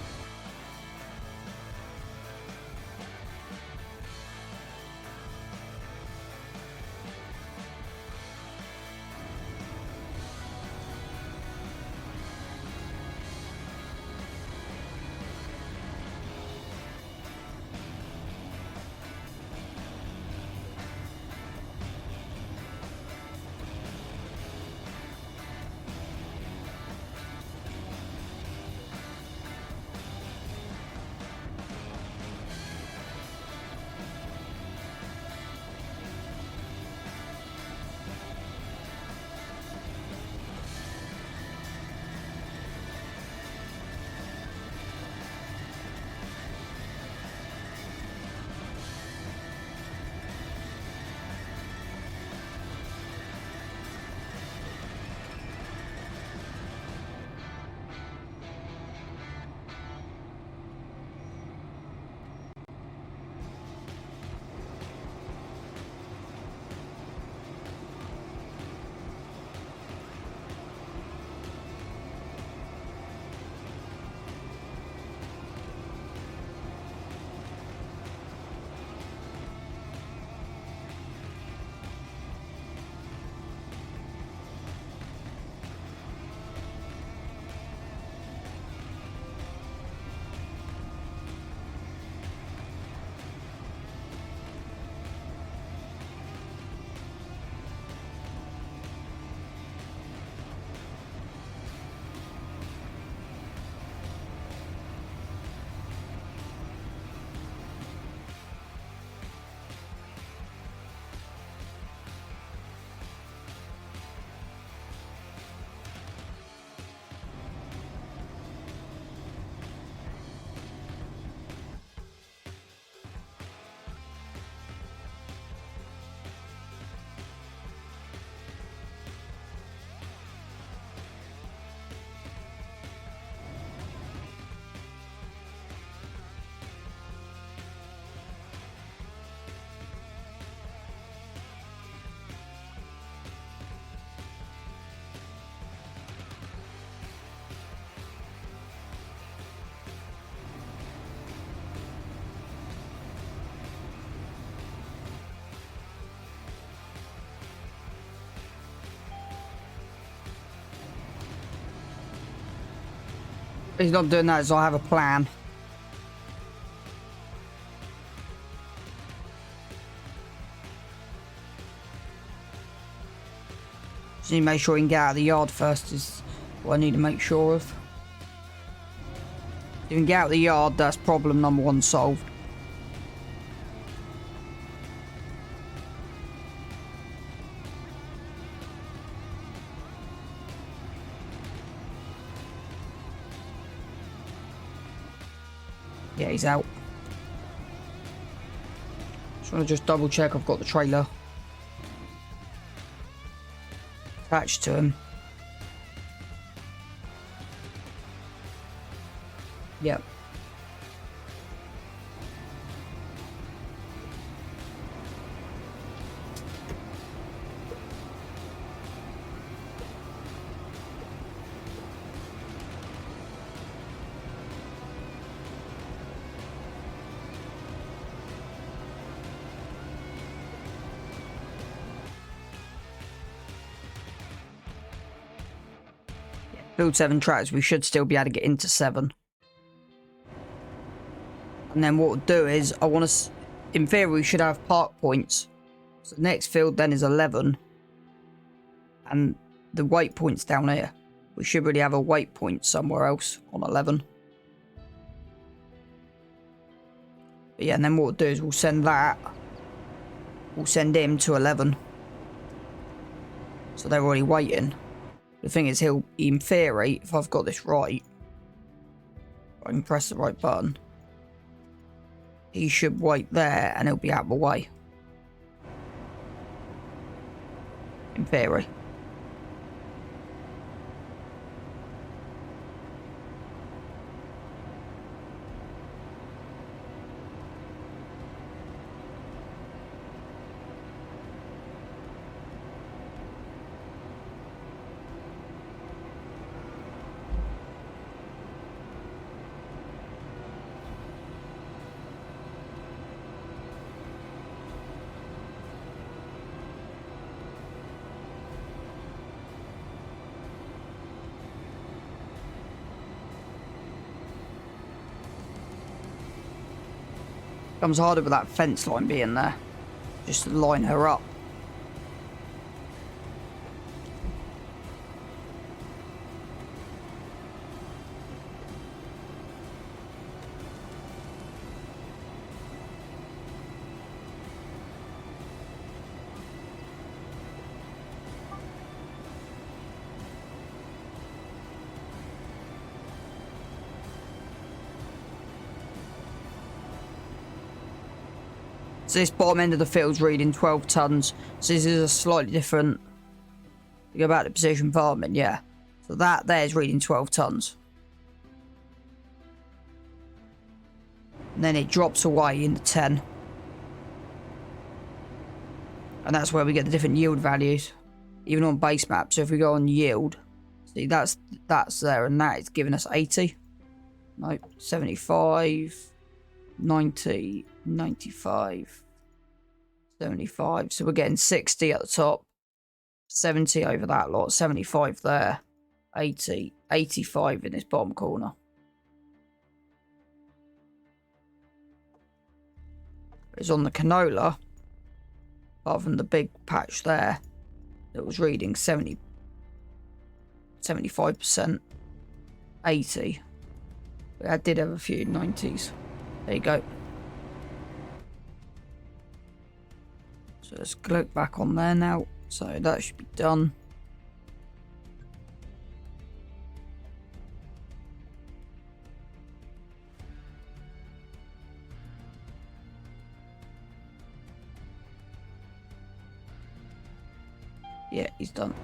He's not doing that, so I have a plan. Just need to make sure he can get out of the yard first is what I need to make sure of. If he can get out of the yard, that's problem number 1 solved. Yeah, he's out. Just want to just double check I've got the trailer attached to him. Yep. Build 7 tracks, we should still be able to get into 7. And then what we'll do is, I want to, in theory, we should have park points. So the next field then is 11. And the wait point's down here. We should really have a wait point somewhere else on 11. But yeah, and then what we'll do is we'll send that. We'll send him to 11. So they're already waiting. The thing is, he'll, in theory, if I've got this right, I can press the right button. He should wait there and he'll be out of the way. In theory. Becomes harder with that fence line being there. Just to line her up. So this bottom end of the field's reading 12 tons. So this is a slightly different. You go back to precision farming, yeah. So that there is reading 12 tons. And then it drops away into 10. And that's where we get the different yield values. Even on base map. So if we go on yield, see that's there, and that is giving us 80. No, 75, 90, 95, 75. So we're getting 60 at the top, 70 over that lot, 75 there, 80, 85 in this bottom corner. It's on the canola, apart from the big patch there, that was reading 70, 75%, 80. But I did have a few 90s. There you go. So let's click back on there now. So that should be done. Yeah, he's done.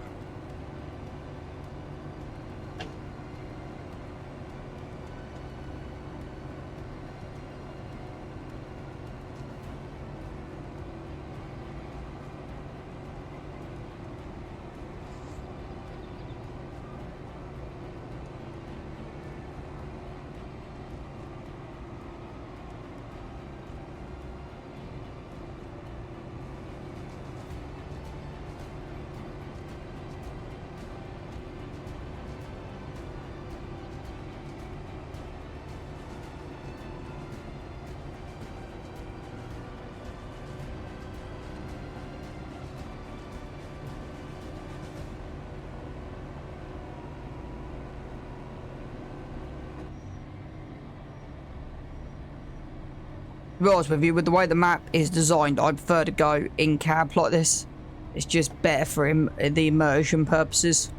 To be honest with you, with the way the map is designed, I prefer to go in cab like this. It's just better for the immersion purposes.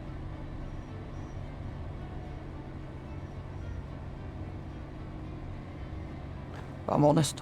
If I'm honest.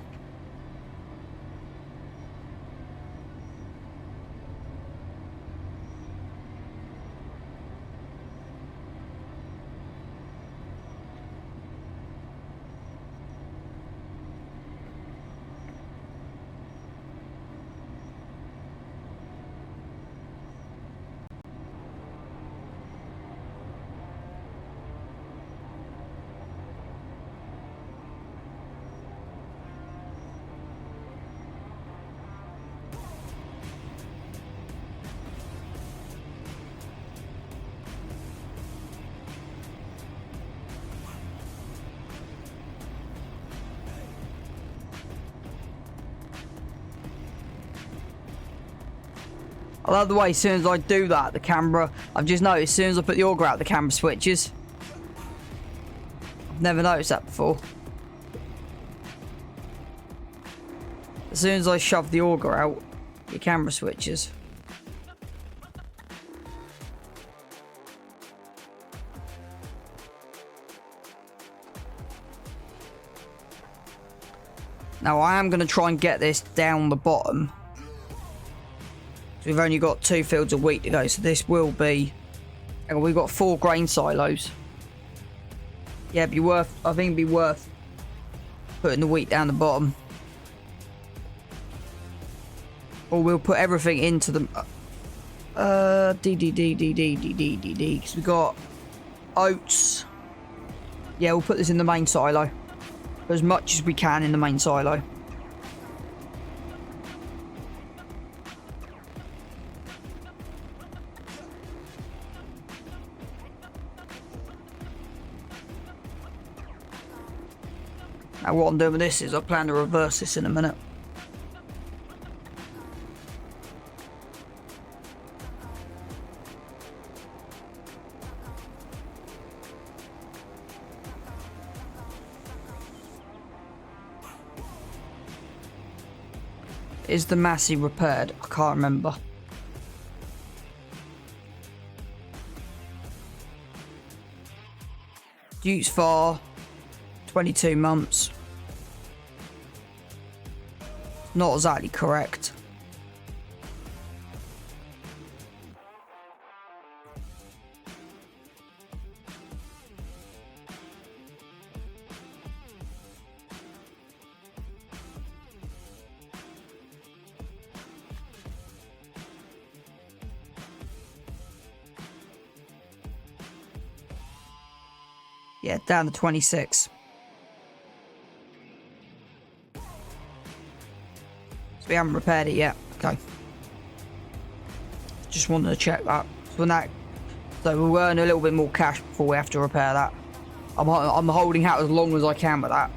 I love the way as soon as I do that, the camera, I've just noticed as soon as I put the auger out, the camera switches. I've never noticed that before. As soon as I shove the auger out, your camera switches. Now I am going to try and get this down the bottom. We've only got 2 fields of wheat to go, so this will be... And we've got 4 grain silos. Yeah, it'd be worth... I think it'd be worth putting the wheat down the bottom. Or we'll put everything into the... because we got oats. Yeah, we'll put this in the main silo. As much as we can in the main silo. Now what I'm doing with this is I plan to reverse this in a minute. Is the Massey repaired? I can't remember. Duke's Far, 22 months. Not exactly correct. Yeah, down to 26. So we haven't repaired it yet. Okay. Just wanted to check that. So we'll earn a little bit more cash before we have to repair that. I'm holding out as long as I can with that.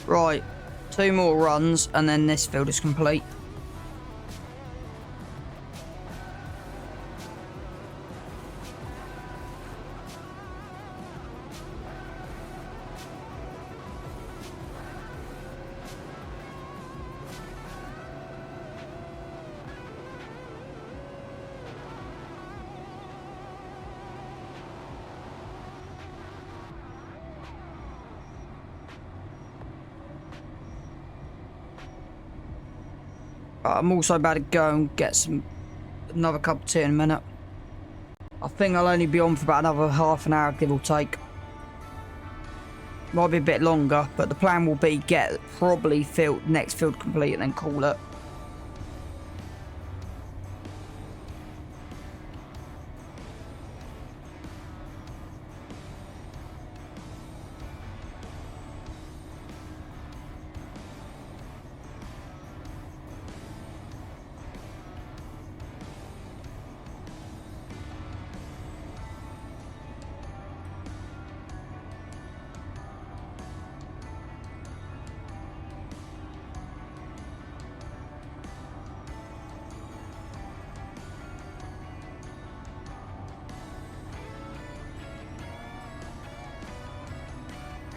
Right, 2 more runs and then this field is complete. I'm also about to go and get another cup of tea in a minute. I think I'll only be on for about another half an hour, give or take. Might be a bit longer, but the plan will be get probably next field complete and then call it.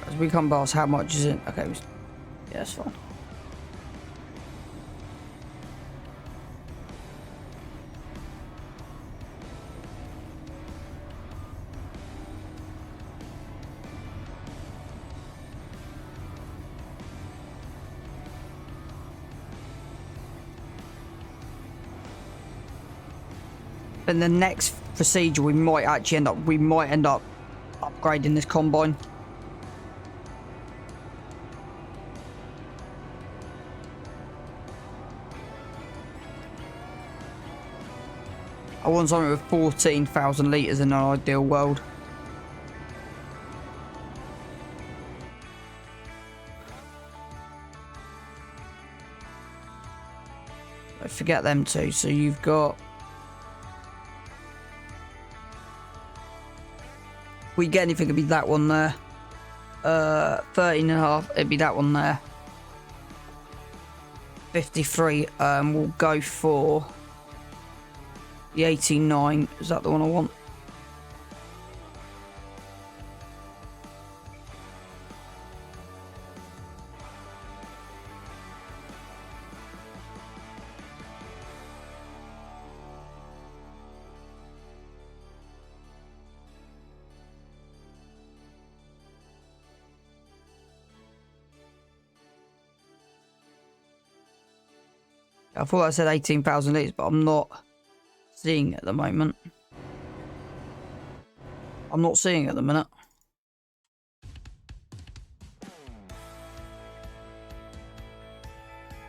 As we come past, how much is it? Okay, yeah, that's fine. In the next procedure, we might end up upgrading this combine. I want something with 14,000 litres in an ideal world. I forget them two. So you've got... If we get anything, it'd be that one there. 13.5, it'd be that one there. 53, we'll go for... The 18.9, is that the one I want? I thought I said 18,000 litres, but I'm not seeing it at the moment. I'm not seeing it at the minute.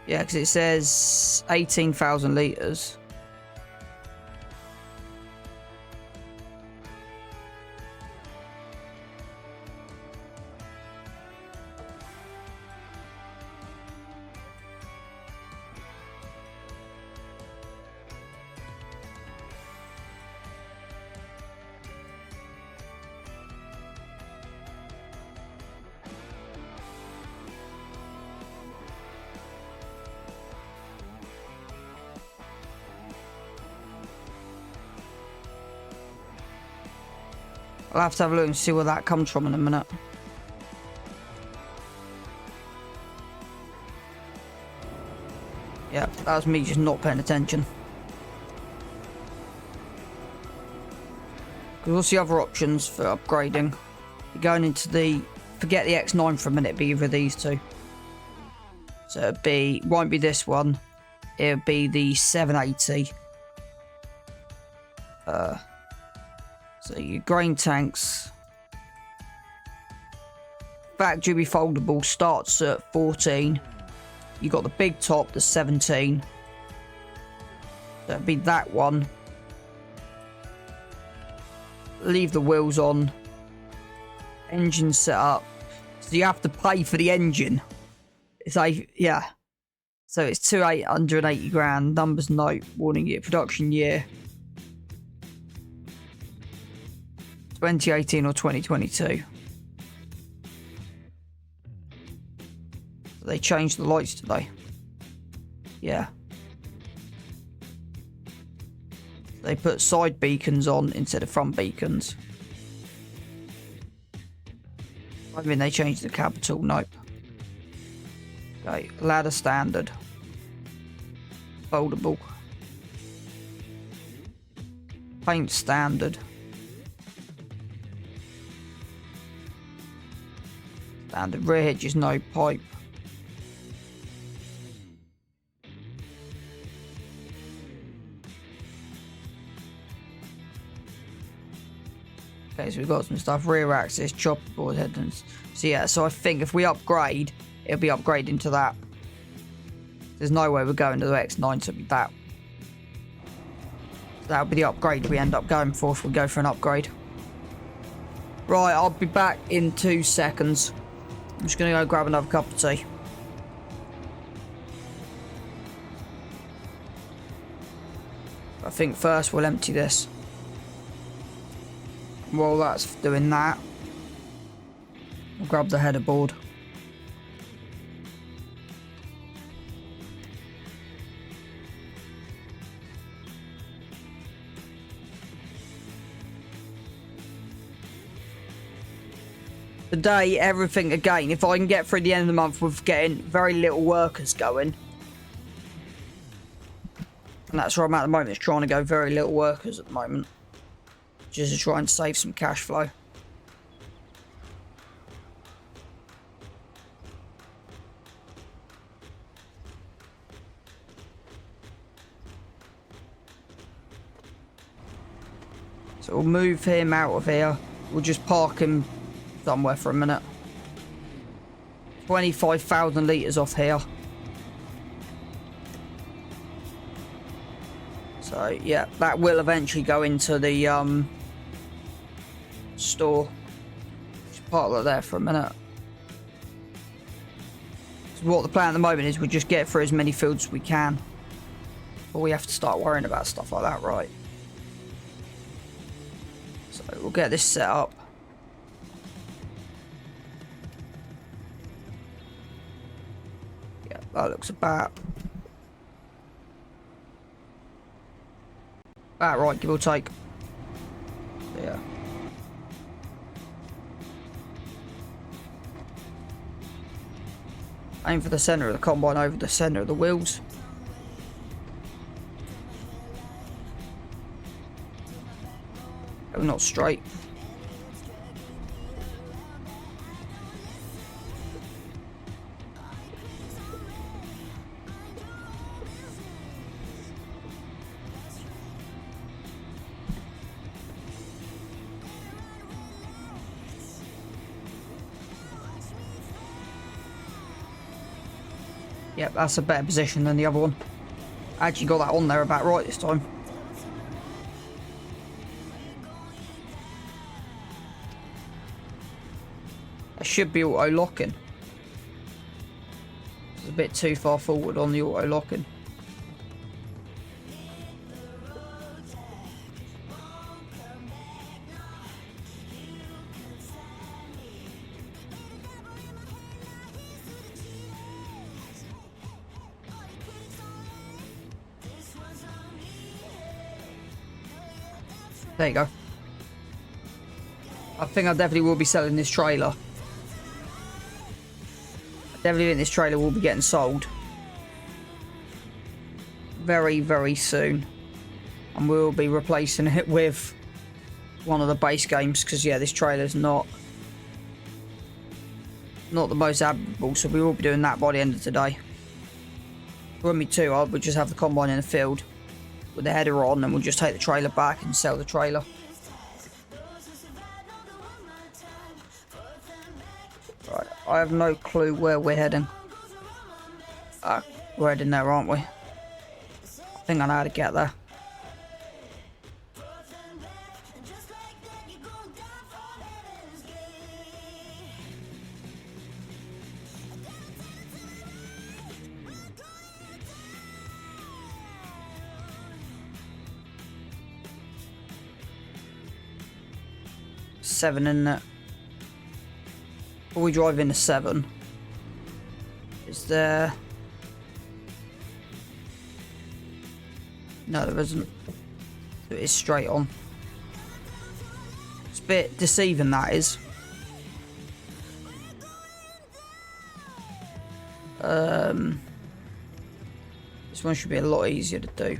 Yeah, because it says 18,000 litres. I'll have to have a look and see where that comes from in a minute. Yeah, that was me just not paying attention. Because what's the other options for upgrading? You're going into the... Forget the X9 for a minute, it'd be either of these two. So it'd be... Won't be this one. It'll be the 780. So your grain tanks, factory foldable starts at 14. You got the big top, the 17. That'd be that one. Leave the wheels on. Engine set up. So you have to pay for the engine. It's like, yeah. So it's 280 grand. Numbers note, warning year, production year. 2018 or 2022. So they changed the lights today. Yeah. They put side beacons on instead of front beacons. I mean, they changed the capital. Nope. Okay, ladder standard. Foldable. Paint standard. Standard rear hitches, no pipe. Okay, so we've got some stuff. Rear axis, chopper board headlands. So yeah, so I think if we upgrade, it'll be upgrading to that. There's no way we're going to the X9, so it'll be that. That'll be the upgrade we end up going for if we go for an upgrade. Right, I'll be back in 2 seconds. I'm just going to go grab another cup of tea. I think first we'll empty this. While that's doing that, we'll grab the header board. Today, everything again, if I can get through the end of the month with getting very little workers going. And that's where I'm at the moment, is trying to go very little workers at the moment. Just to try and save some cash flow. So we'll move him out of here. We'll just park him somewhere for a minute. 25,000 litres off here. So yeah, that will eventually go into the store. Just park that there for a minute. So what the plan at the moment is, we just get through as many fields as we can. But we have to start worrying about stuff like that, right? So we'll get this set up. Yeah, that looks about right, give or take. Yeah. Aim for the centre of the combine over the centre of the wheels. Oh, not straight. Yep, that's a better position than the other one. I actually got that on there about right this time. It should be auto locking. It's a bit too far forward on the auto locking. There you go. I think I definitely will be selling this trailer. I definitely think this trailer will be getting sold very, very soon. And we'll be replacing it with one of the base games, because yeah, this trailer's not the most admirable, so we will be doing that by the end of today. When we do, I would just have the combine in the field with the header on, and we'll just take the trailer back and sell the trailer. Right, I have no clue where we're heading. We're heading there, aren't we? I think I know how to get there. Seven in it. We drive in a 7. Is there? No, there isn't. It is straight on. It's a bit deceiving, that is. This one should be a lot easier to do.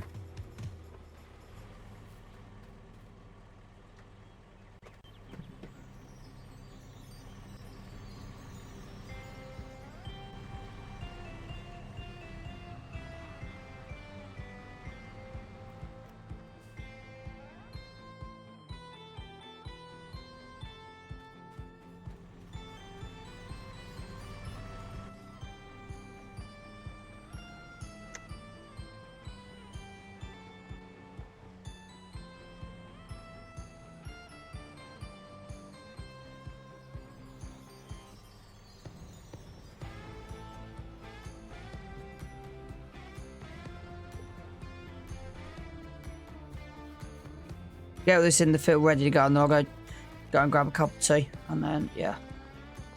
Get this in the field ready to go, and then I'll go and grab a cup of tea, and then yeah,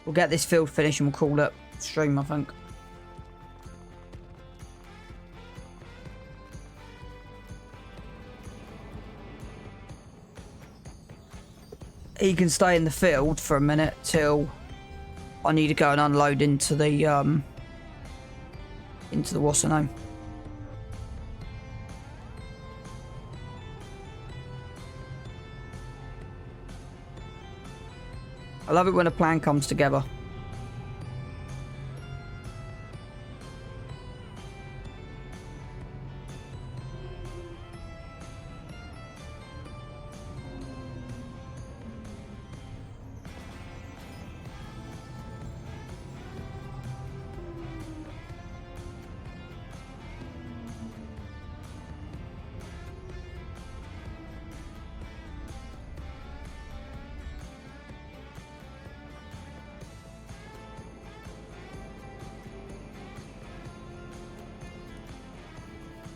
we'll get this field finished and we'll call it stream, I think. He can stay in the field for a minute till I need to go and unload into the what's the name. I love it when a plan comes together.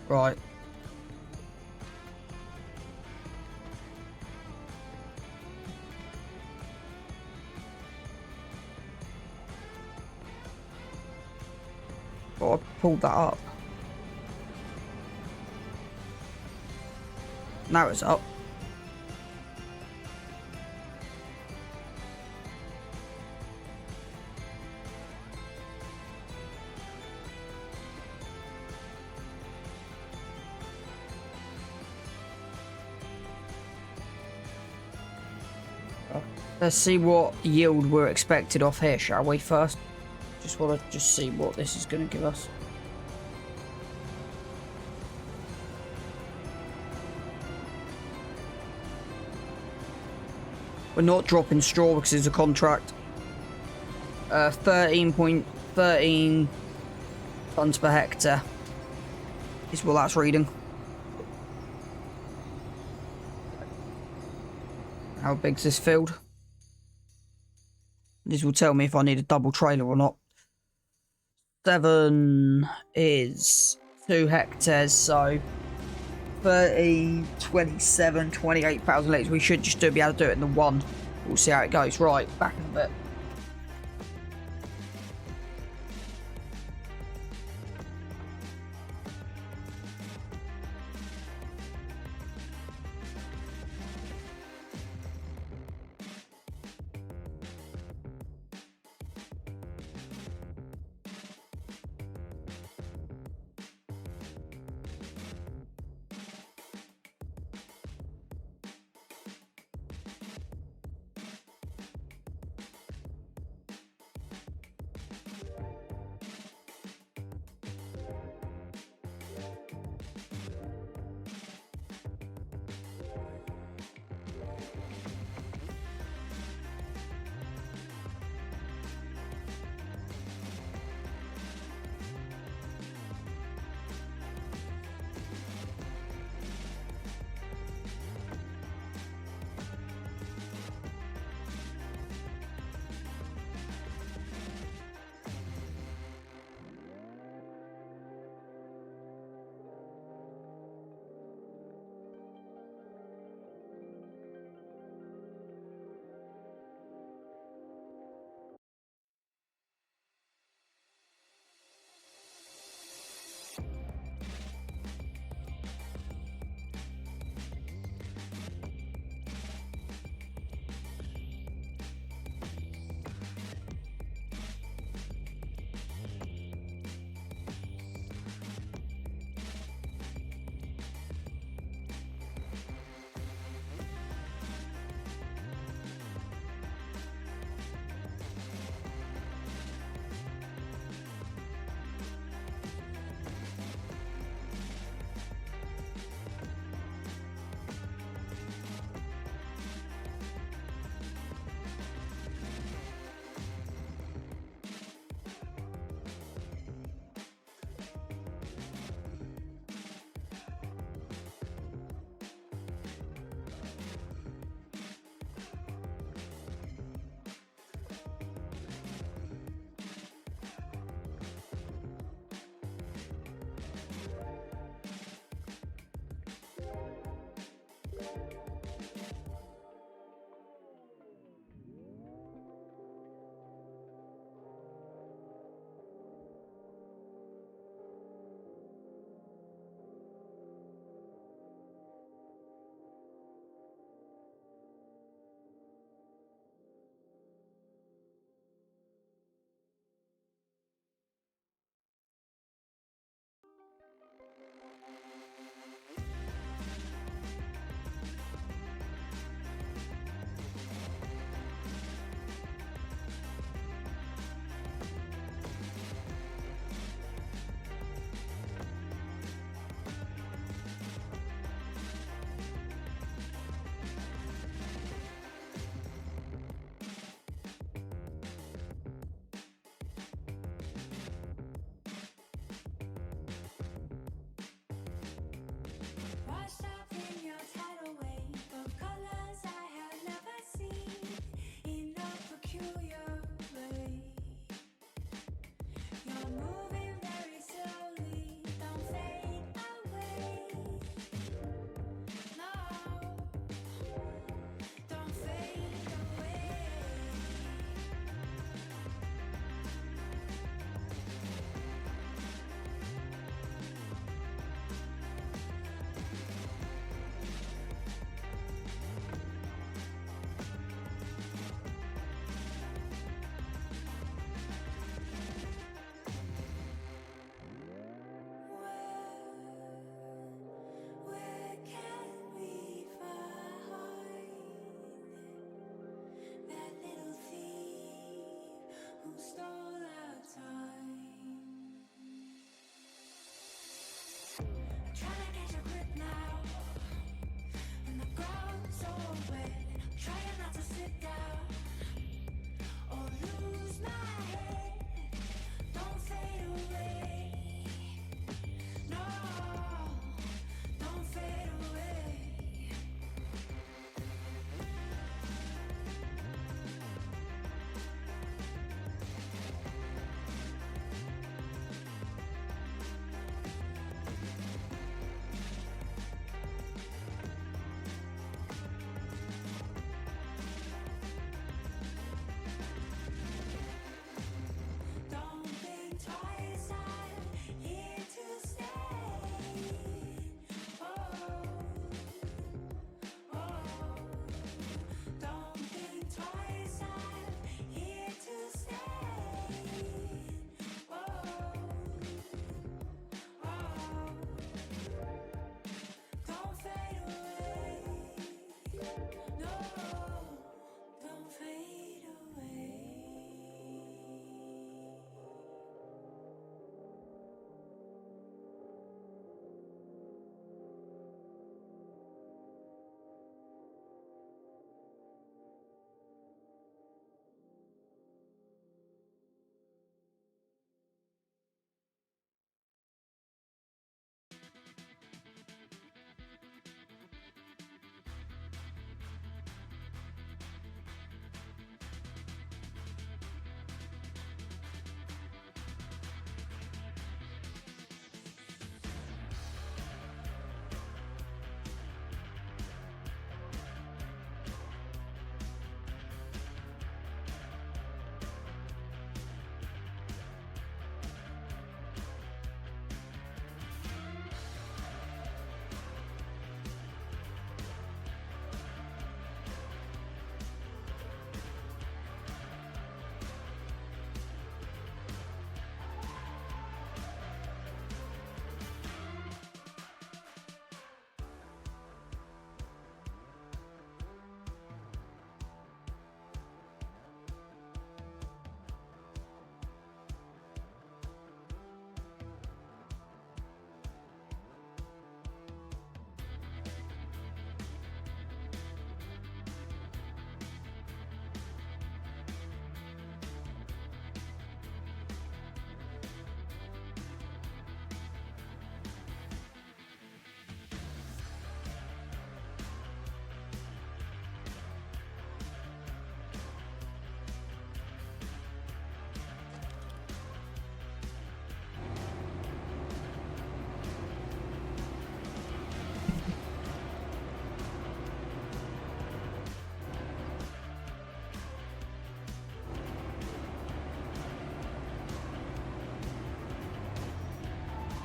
Right. Oh, I pulled that up. Now it's up. Let's see what yield we're expected off here, shall we, first? Just want to see what this is going to give us. We're not dropping straw because it's a contract. 13.13 tons per hectare is what that's reading. How big's this field? This will tell me if I need a double trailer or not. 7 is 2 hectares, so 30, 27, 28,000 litres. We should just be able to do it in the one. We'll see how it goes. Right, back in a bit.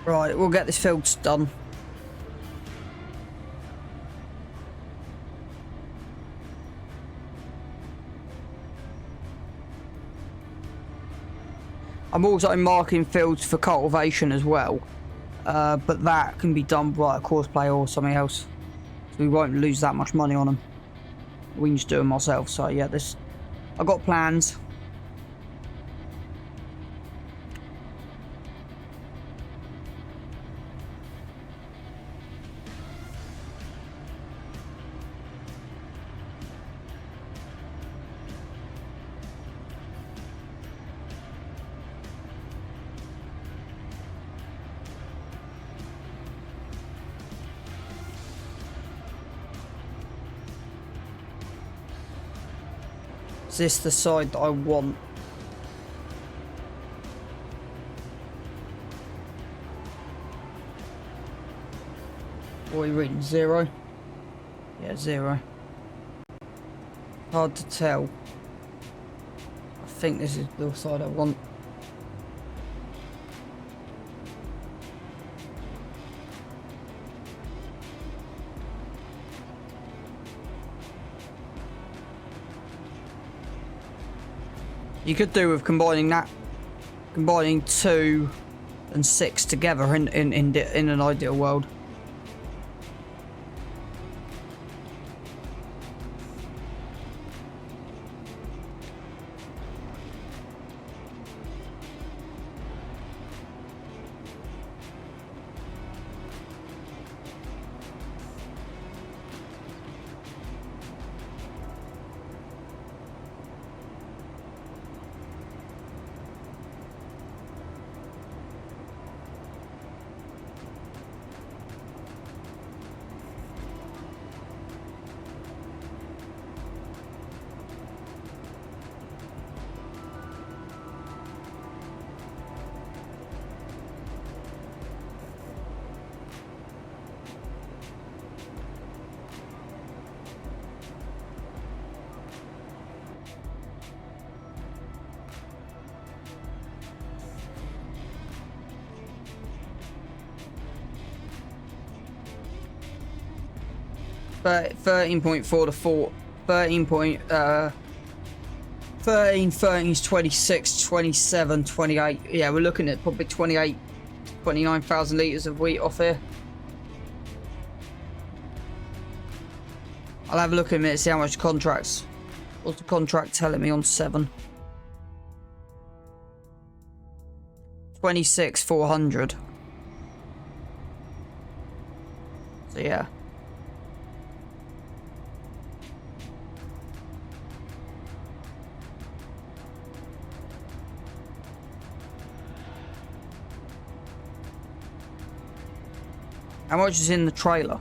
Right, we'll get this field done. I'm also marking fields for cultivation as well, but that can be done by a course player or something else. So we won't lose that much money on them. We can just do them ourselves. So yeah, I've got plans. Is this the side that I want? What are you reading? 0? Yeah, 0. Hard to tell. I think this is the side I want. You could do with combining 2 and 6 together in an ideal world. But 13.4 to 4, 13 is 26, 27, 28. Yeah, we're looking at probably 29,000 litres of wheat off here. I'll have a look in a minute, see how much contracts. What's the contract telling me on 7? 26,400. So yeah. How much is in the trailer?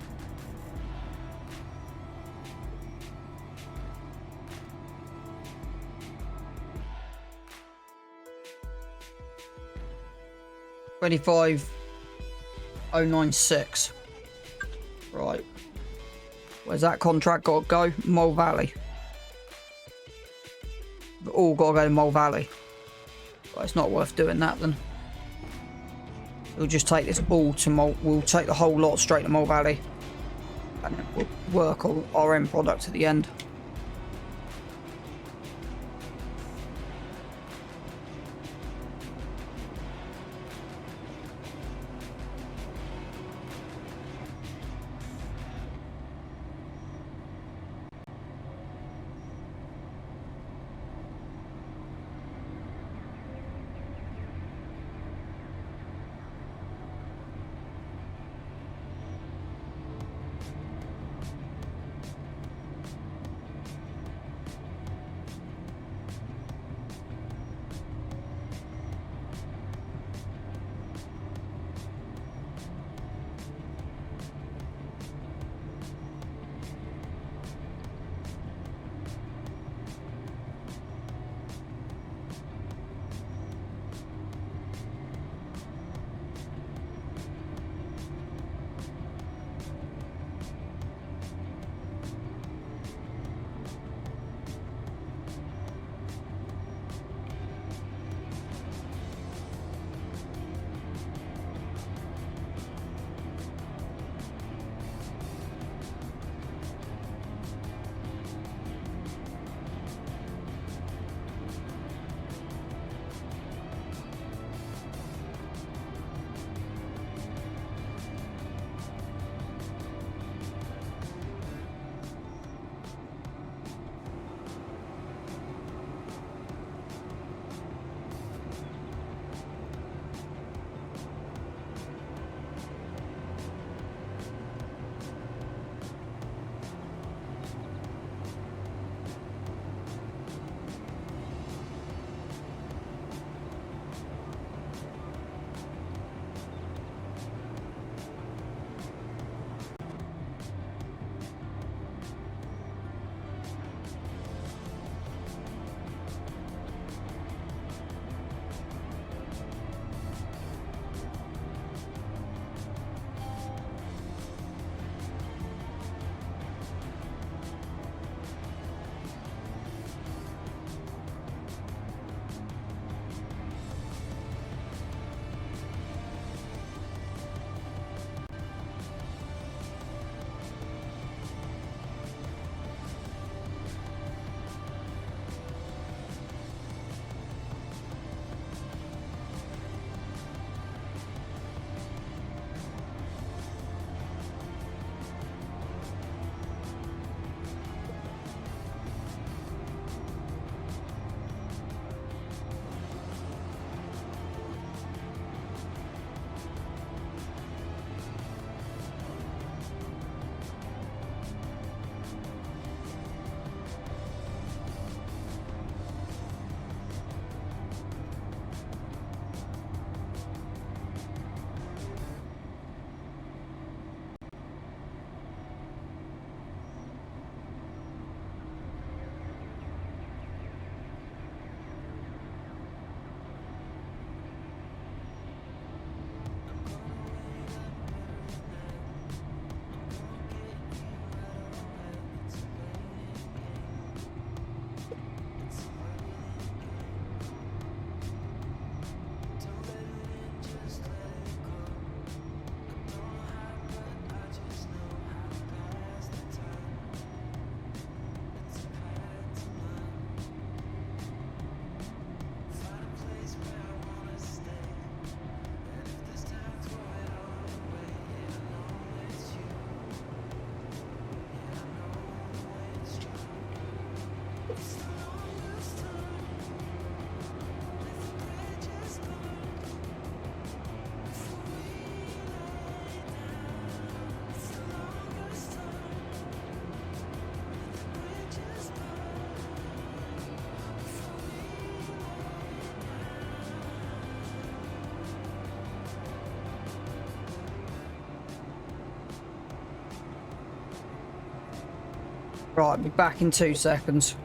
$25,096. Right. Where's that contract got to go? Mole Valley. We've all got to go to Mole Valley. But it's not worth doing that then. We'll just take this all to Mole. We'll take the whole lot straight to Mole Valley. And then we'll work on our end product at the end. Right, I'll be back in 2 seconds.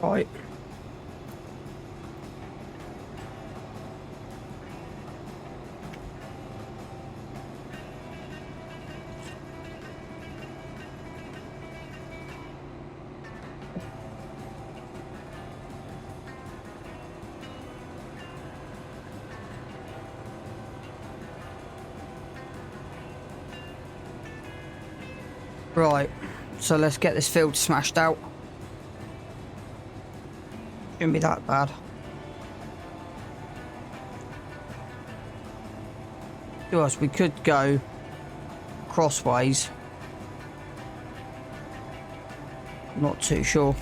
Right. Right, so let's get this field smashed out. Shouldn't be that bad. To us, we could go crossways. Not too sure.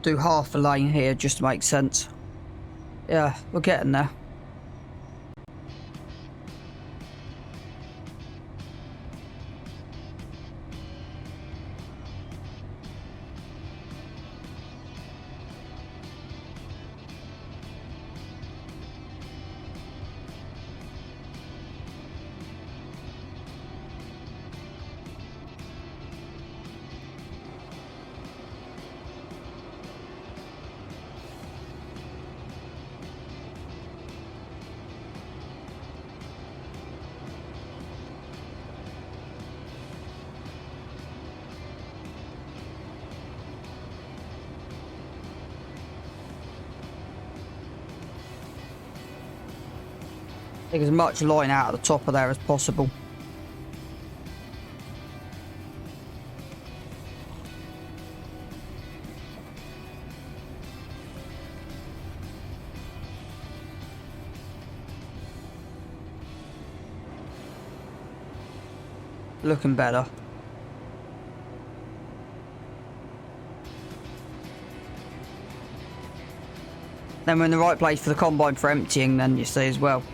Do half a lane here just to make sense. Yeah, we're getting there. Take as much line out of the top of there as possible. Looking better. Then we're in the right place for the combine for emptying, then you see as well.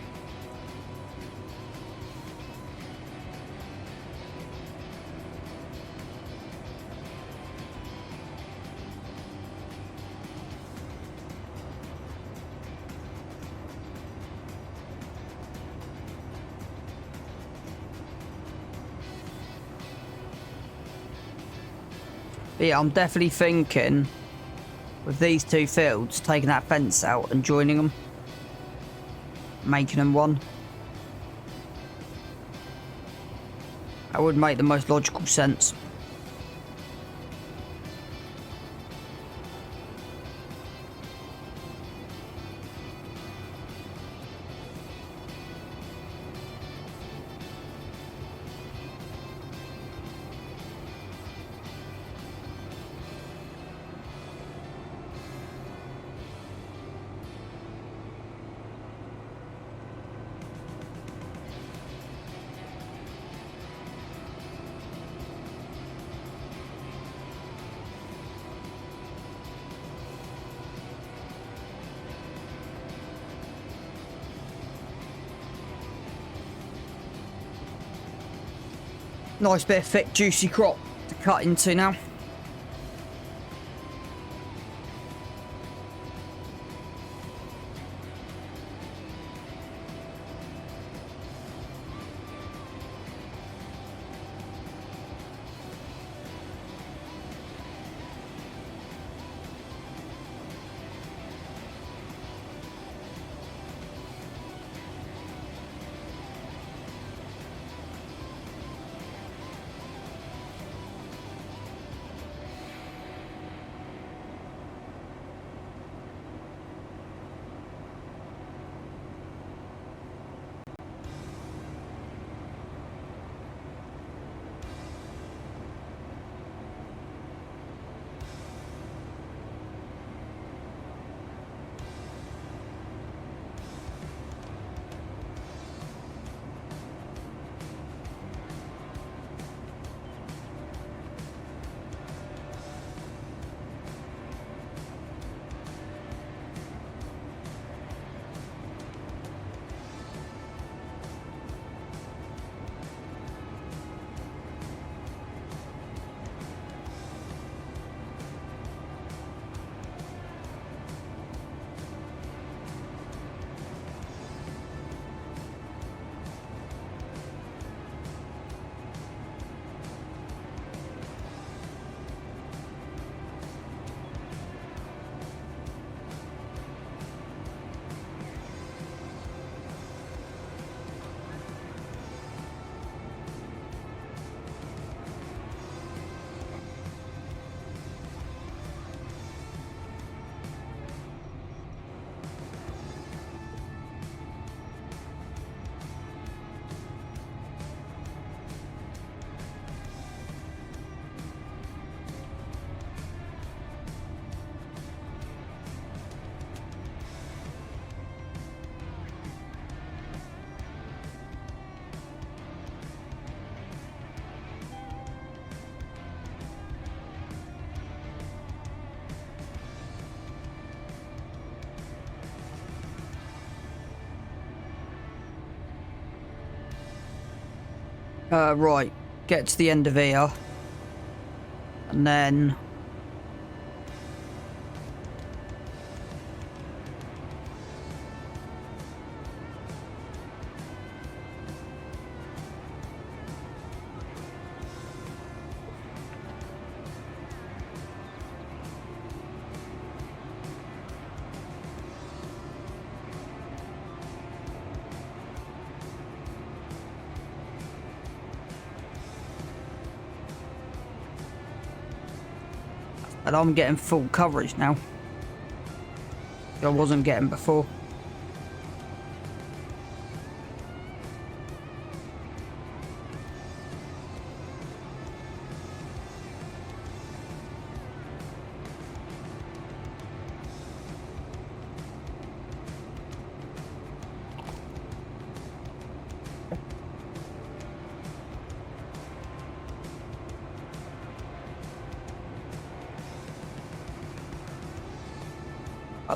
But yeah, I'm definitely thinking with these two fields, taking that fence out and joining them, making them one. That would make the most logical sense. Nice bit of thick, juicy crop to cut into now. Right, get to the end of here, and then I'm getting full coverage now. I wasn't getting before.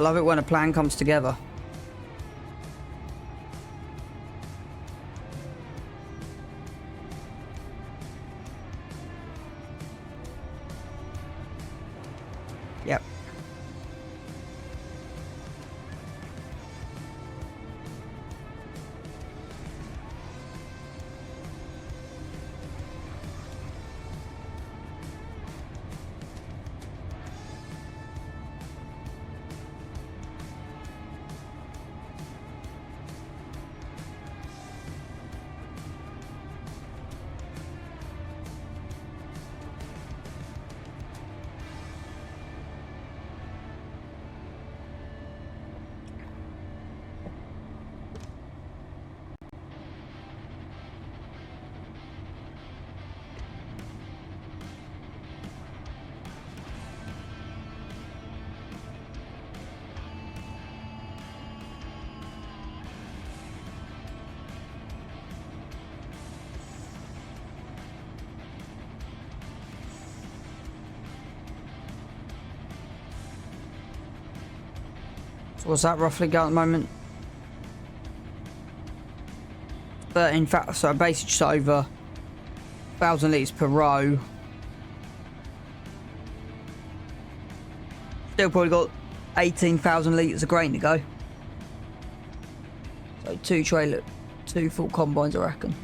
love it when a plan comes together. Yep. So what's that roughly go at the moment? 13, so basically just over 1,000 litres per row. Still probably got 18,000 litres of grain to go. So 2 full combines, I reckon.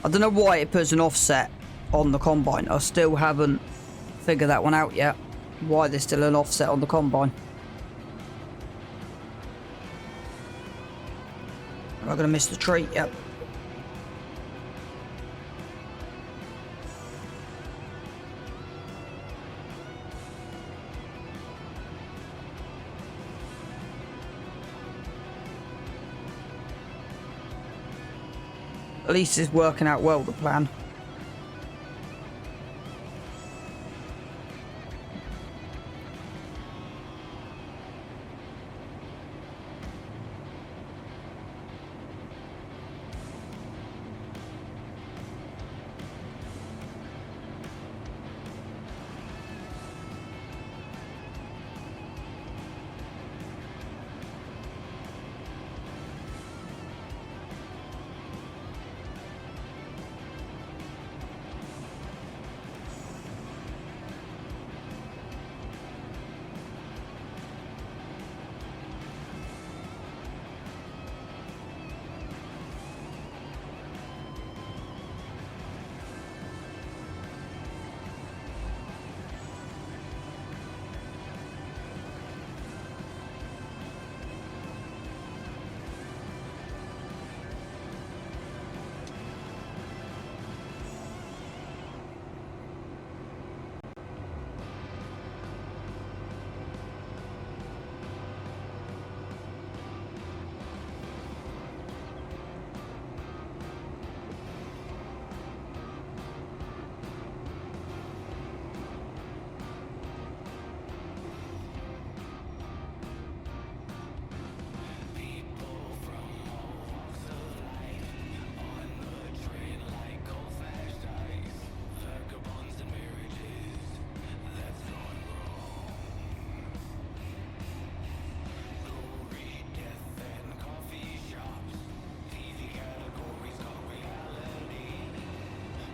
I don't know why it puts an offset on the combine. I still haven't figured that one out yet. Why there's still an offset on the combine. Am I going to miss the tree? Yep. At least it's working out well, the plan.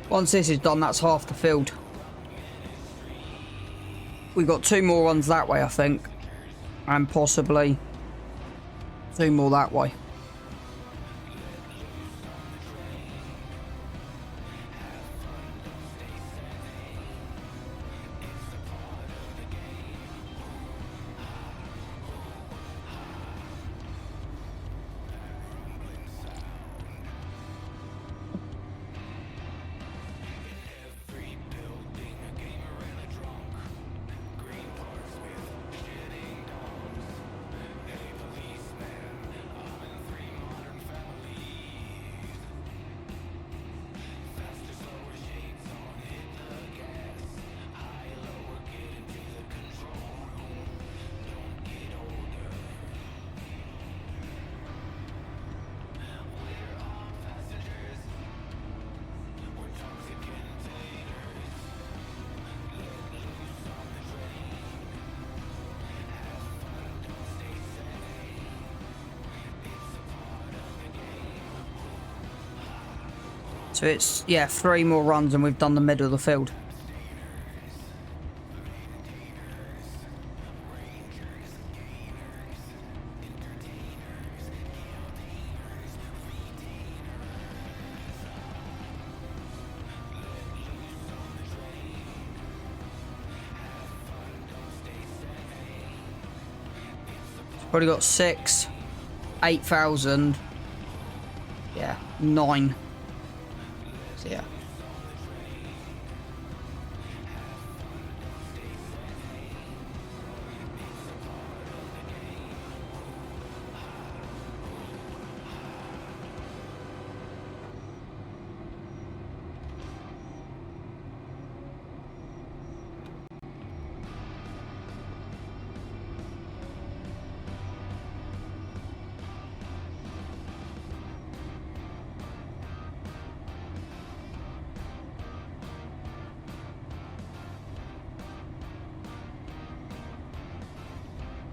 Once this is done, that's half the field. We've got 2 more runs that way, I think. And possibly 2 more that way. So it's, yeah, 3 more runs and we've done the middle of the field. Probably got 6, 8,000. Yeah, 9. So yeah.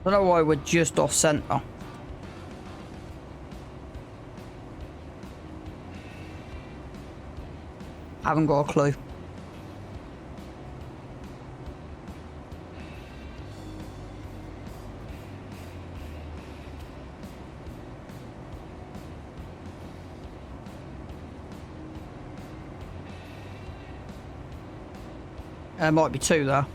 I don't know why we're just off centre. Haven't got a clue. There might be 2 there.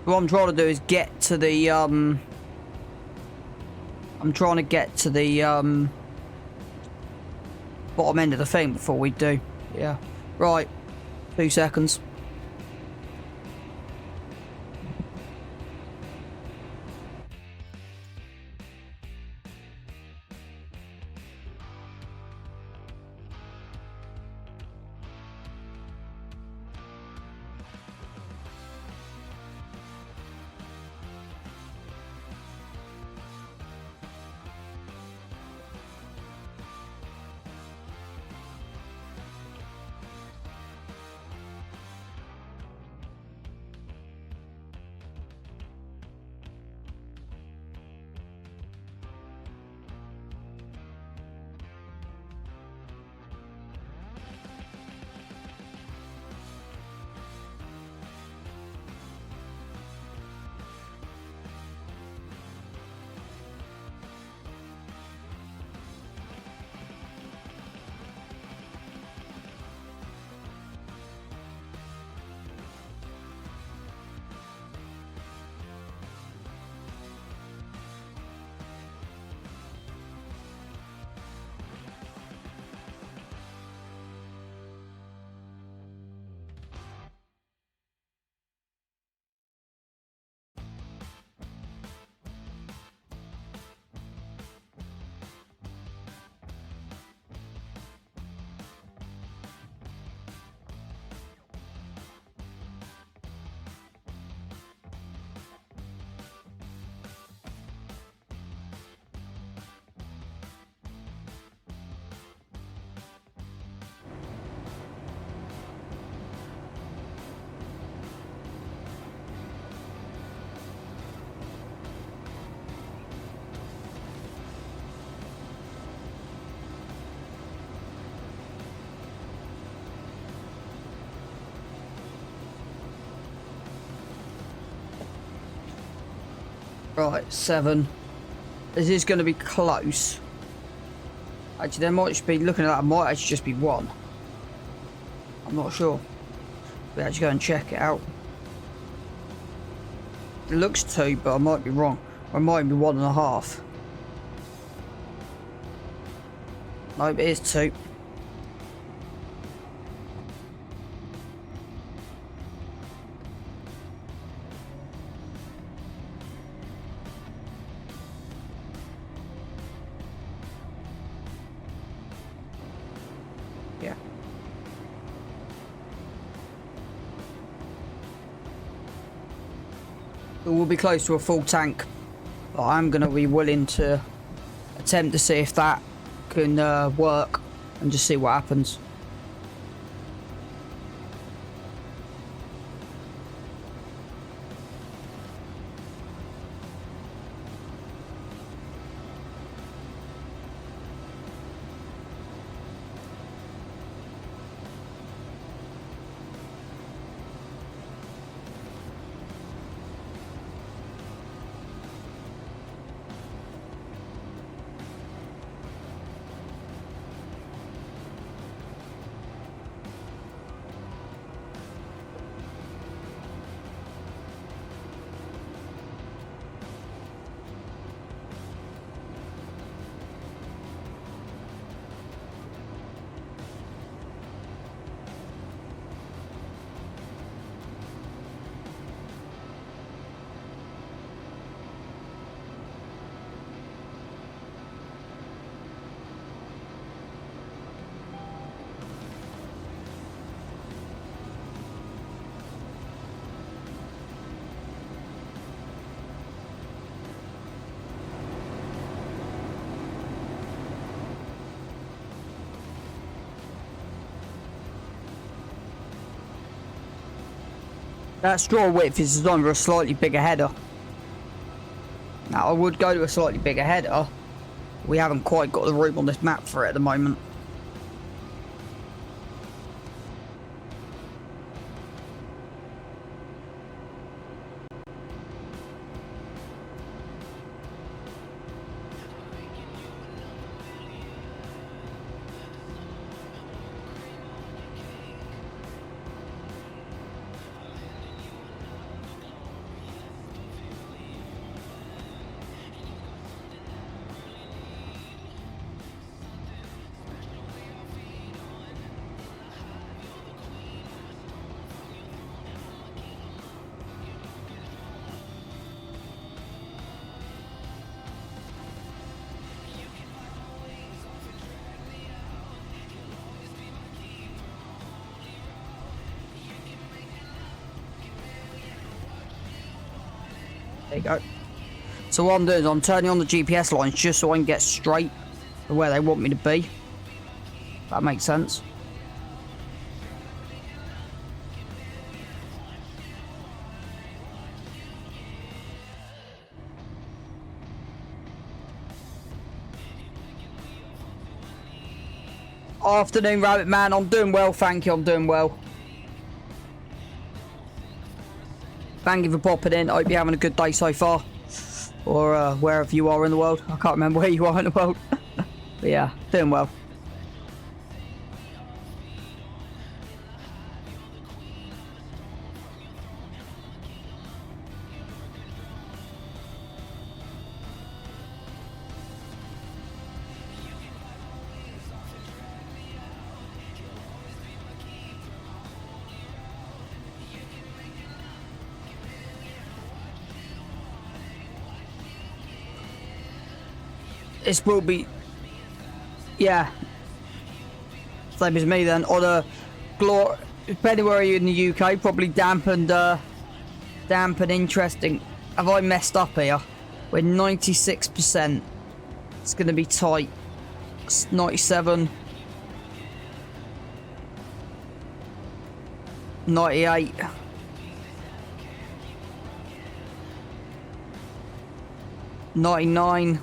What I'm trying to do is get to the, I'm trying to get to the, bottom end of the thing before we do. Yeah. Right. 2 seconds. Right, 7. This is going to be close. Actually, there might just be, looking at that, it might actually just be 1. I'm not sure. We actually go and check it out. It looks 2, but I might be wrong. Or it might be 1.5. Nope, it is 2. Yeah. We'll be close to a full tank. But I'm going to be willing to attempt to see if that can work and just see what happens. That straw width is designed for a slightly bigger header. Now I would go to a slightly bigger header. We haven't quite got the room on this map for it at the moment. There you go. So what I'm doing is I'm turning on the GPS lines just so I can get straight to where they want me to be. That makes sense. Afternoon, Rabbit Man. I'm doing well, thank you. I'm doing well. Thank you for popping in. I hope you're having a good day so far. Or wherever you are in the world. I can't remember where you are in the world. But yeah, doing well. This will be, yeah, same as me then. On a depending where you're in the UK, probably damp and interesting. Have I messed up here? We're 96%. It's going to be tight. It's 97, 98. $99.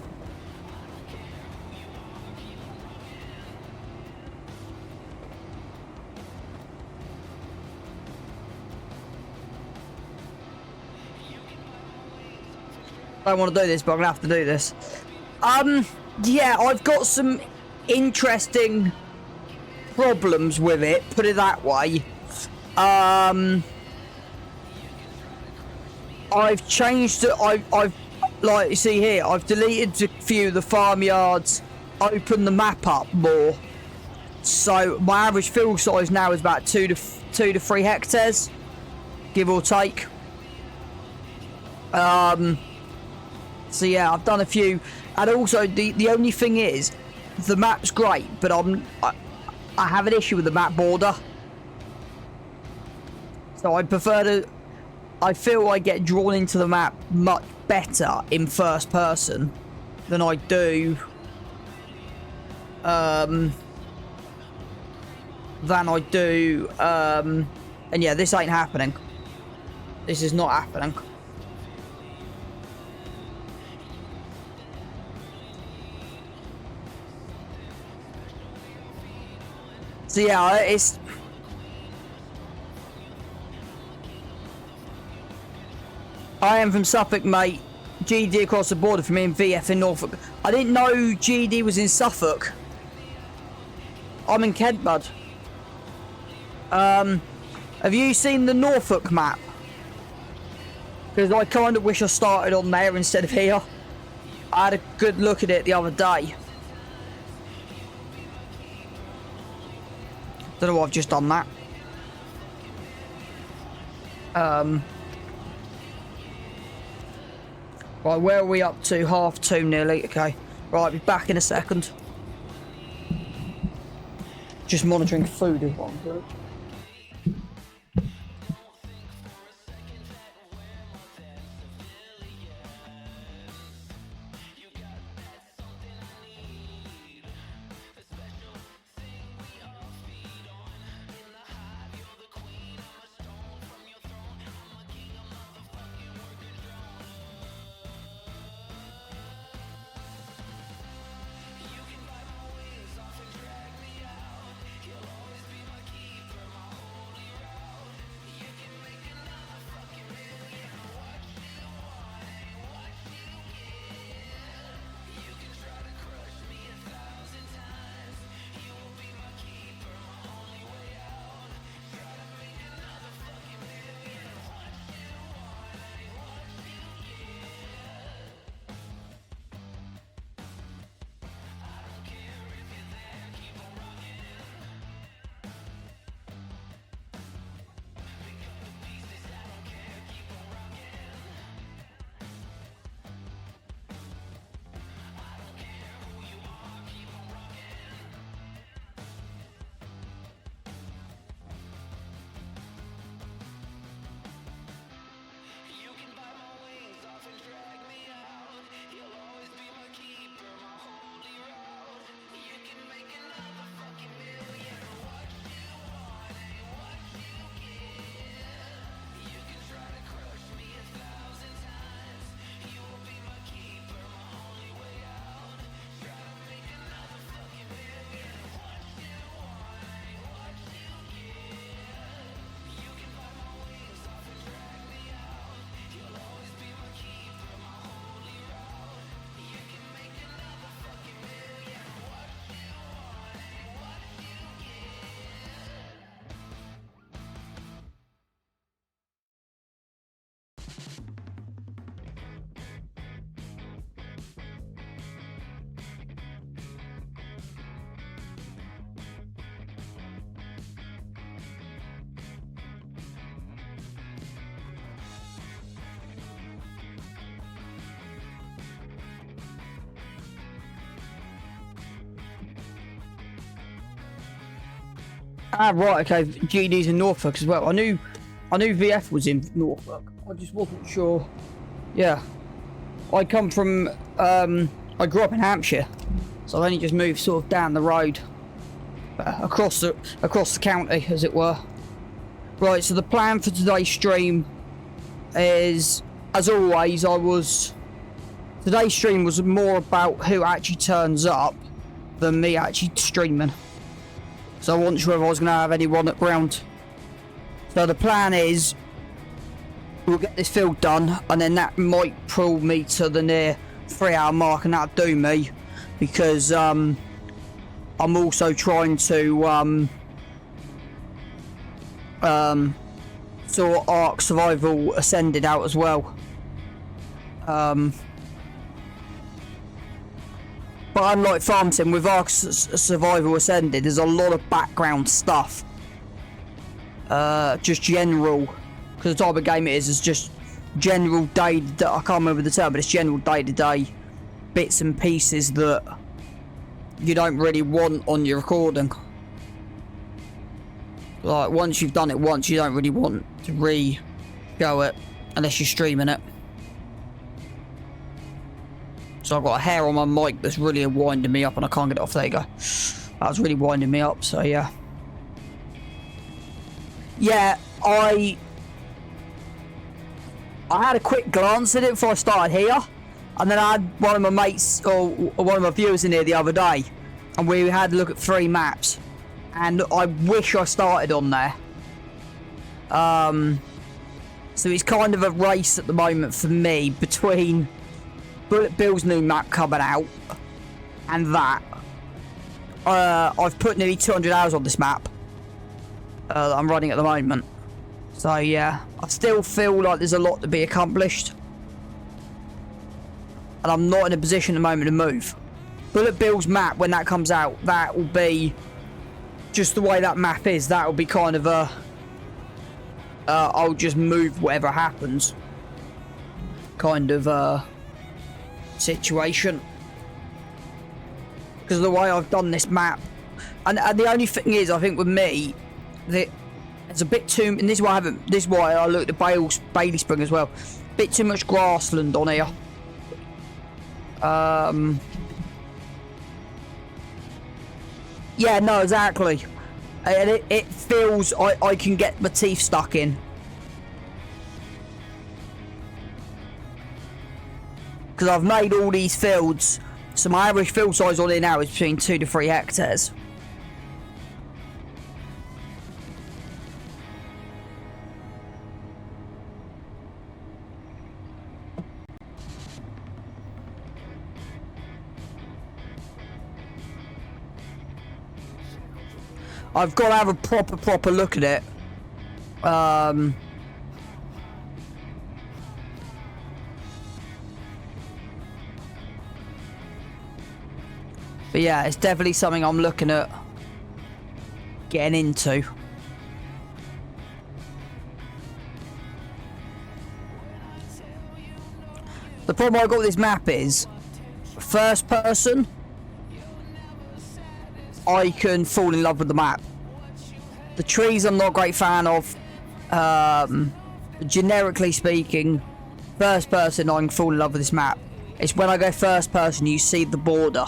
I don't want to do this, but I'm gonna have to do this. Yeah, I've got some interesting problems with it, put it that way. I've changed it. I've like you see here, I've deleted a few of the farmyards, opened the map up more. So my average field size now is about 2 to 3 hectares, give or take. So yeah, I've done a few, and also the only thing is, the map's great, but I have an issue with the map border. So I prefer to. I feel I get drawn into the map much better in first person than I do. And yeah, this ain't happening. This is not happening. So yeah, it's... I am from Suffolk, mate. GD across the border from me and VF in Norfolk. I didn't know GD was in Suffolk. I'm in Kent, bud. Have you seen the Norfolk map? Because I kind of wish I started on there instead of here. I had a good look at it the other day. Don't know why I've just done that. Right, where are we up to? 2:30 nearly. Okay. Right, I'll be back in a second. Just monitoring food is what I'm doing. Ah, right, okay, GD's in Norfolk as well. I knew VF was in Norfolk. I just wasn't sure. Yeah. I come from, I grew up in Hampshire, so I only just moved sort of down the road, across the county, as it were. Right, so the plan for today's stream is, as always, today's stream was more about who actually turns up than me actually streaming. So I wasn't sure if I was going to have anyone at ground. So the plan is, we'll get this field done, and then that might pull me to the near 3-hour mark, and that'll do me, because I'm also trying to sort Ark Survival Ascended out as well. But unlike Farm Sim, with Ark Survival Ascended, there's a lot of background stuff. Just general, because the type of game it is just general day. I can't remember the term, but it's general day-to-day bits and pieces that you don't really want on your recording. Like, once you've done it once, you don't really want to re-go it unless you're streaming it. So I've got a hair on my mic that's really winding me up, and I can't get it off. There you go. That was really winding me up, so yeah. Yeah, I had a quick glance at it before I started here, and then I had one of my mates, or one of my viewers in here the other day, and we had a look at 3 maps, and I wish I started on there. So it's kind of a race at the moment for me between Bullet Bill's new map coming out and that. I've put nearly 200 hours on this map that I'm running at the moment. So yeah, I still feel like there's a lot to be accomplished, and I'm not in a position at the moment to move. Bullet Bill's map, when that comes out, that will be just the way that map is. That will be kind of a I'll just move whatever happens kind of situation, because of the way I've done this map. And the only thing is, I think with me, that it's a bit too, and this is why I looked at Bailey Spring as well. Bit too much grassland on here. Yeah, no, exactly. And it feels I can get my teeth stuck in. Because I've made all these fields, so my average field size on here now is between 2 to 3 hectares. I've got to have a proper look at it. But yeah, it's definitely something I'm looking at getting into. The problem I've got with this map is, first person, I can fall in love with the map. The trees I'm not a great fan of. Generically speaking, first person I can fall in love with this map. It's when I go first person you see the border.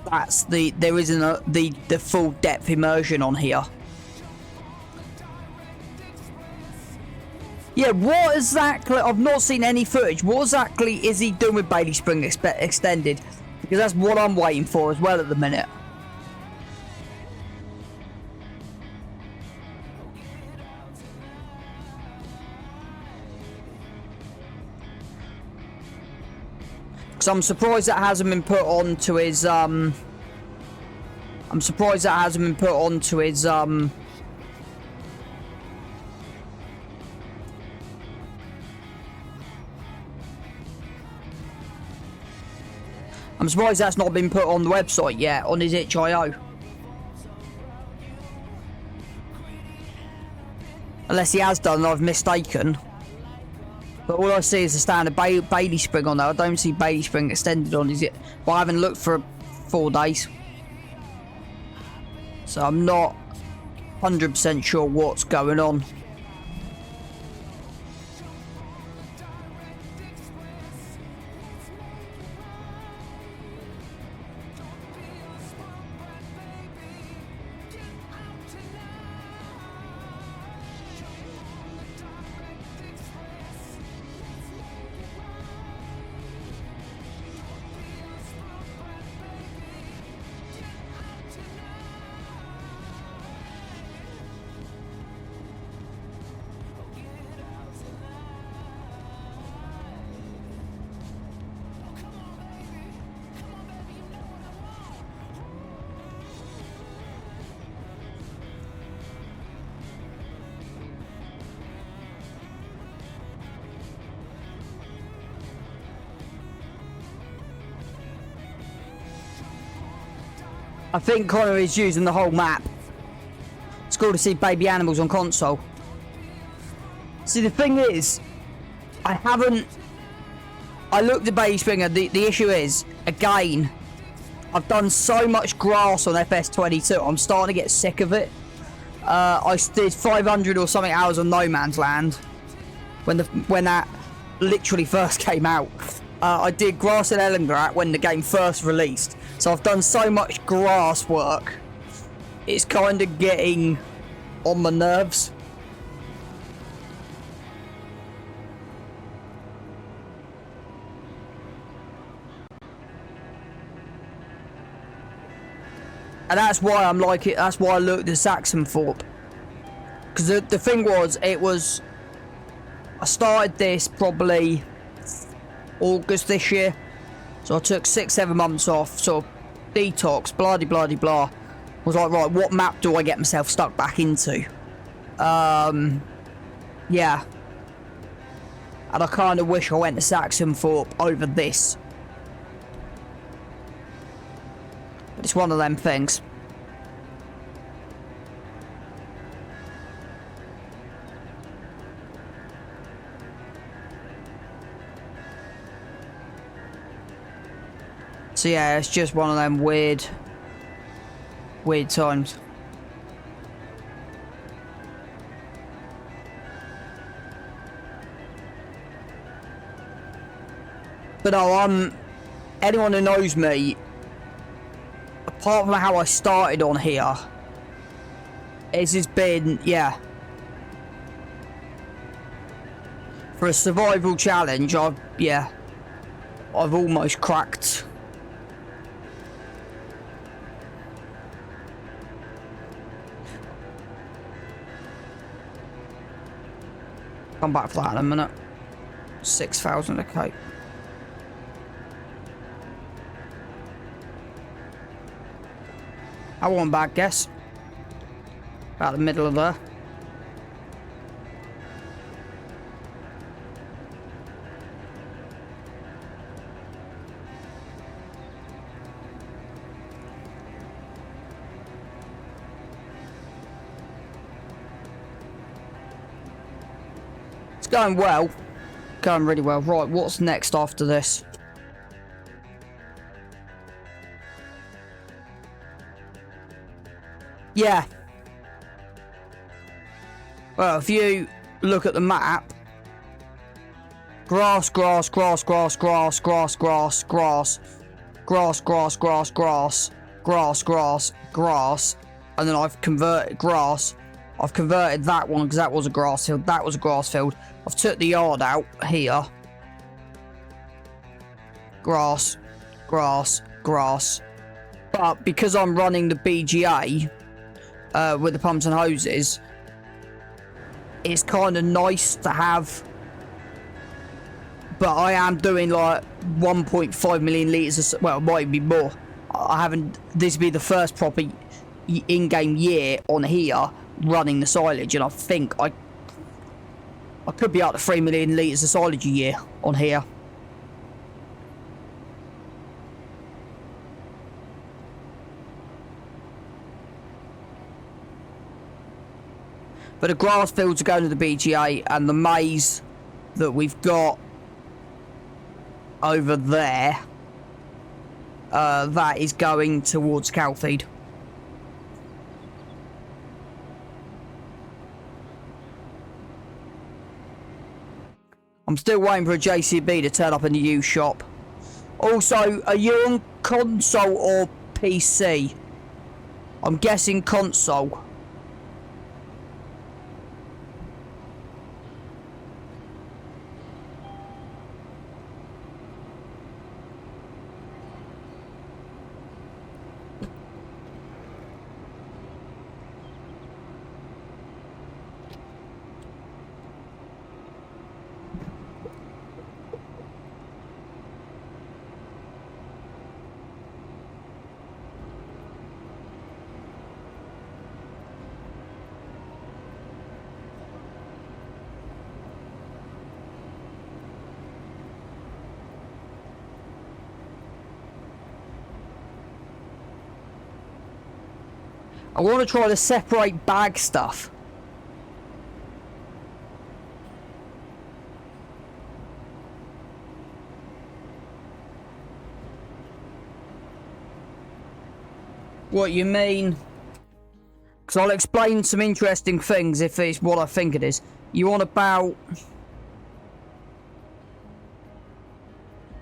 That's there isn't the full depth immersion on here. Yeah, what exactly? I've not seen any footage. What exactly is he doing with Bailey Spring Extended? Because that's what I'm waiting for as well at the minute. Because I'm surprised that hasn't been put onto his I'm surprised that hasn't been put onto his I'm surprised that's not been put on the website yet, on his itch.io. Unless he has done and I've mistaken. But all I see is the standard Bailey Spring on there. I don't see Bailey Spring Extended on his. But I haven't looked for 4 days. So I'm not 100% sure what's going on. I think Connor is using the whole map. It's cool to see baby animals on console. See, the thing is, I looked at Baby Springer. The issue is, again, I've done so much grass on FS22. I'm starting to get sick of it. I did 500 or something hours on No Man's Land when that literally first came out. I did grass in Ellengrat when the game first released. So I've done so much grass work. It's kind of getting on my nerves. And that's why I'm like it. That's why I looked at Saxonthorpe. Because the thing was, I started this probably August this year. So I took 6-7 months off, sort of detox, blah. I was like, right, what map do I get myself stuck back into? Yeah. And I kind of wish I went to Saxonthorpe over this. But it's one of them things. So yeah, it's just one of them weird times. But no, anyone who knows me, apart from how I started on here, it's just been, yeah. For a survival challenge, I've almost cracked. Come back for that in a minute. 6,000 a cape. I want back, guess. About the middle of there. It's going well. Going really well. Right, what's next after this? Yeah. Well, if you look at the map, grass, and then I've converted grass. I've converted that one because that was a grass field. That was a grass field. I've took the yard out here. Grass. But because I'm running the BGA with the pumps and hoses, it's kind of nice to have. But I am doing like 1.5 million litres of, well, it might be more. I haven't, this will be the first proper in-game year on here running the silage, and I think I could be up to 3 million litres of silage a year on here. But the grass fields are going to the BGA, and the maize that we've got over there, that is going towards cow feed. I'm still waiting for a JCB to turn up in the used shop. Also, are you on console or PC? I'm guessing console. I want to try to separate bag stuff. What you mean? Because I'll explain some interesting things if it's what I think it is. You want about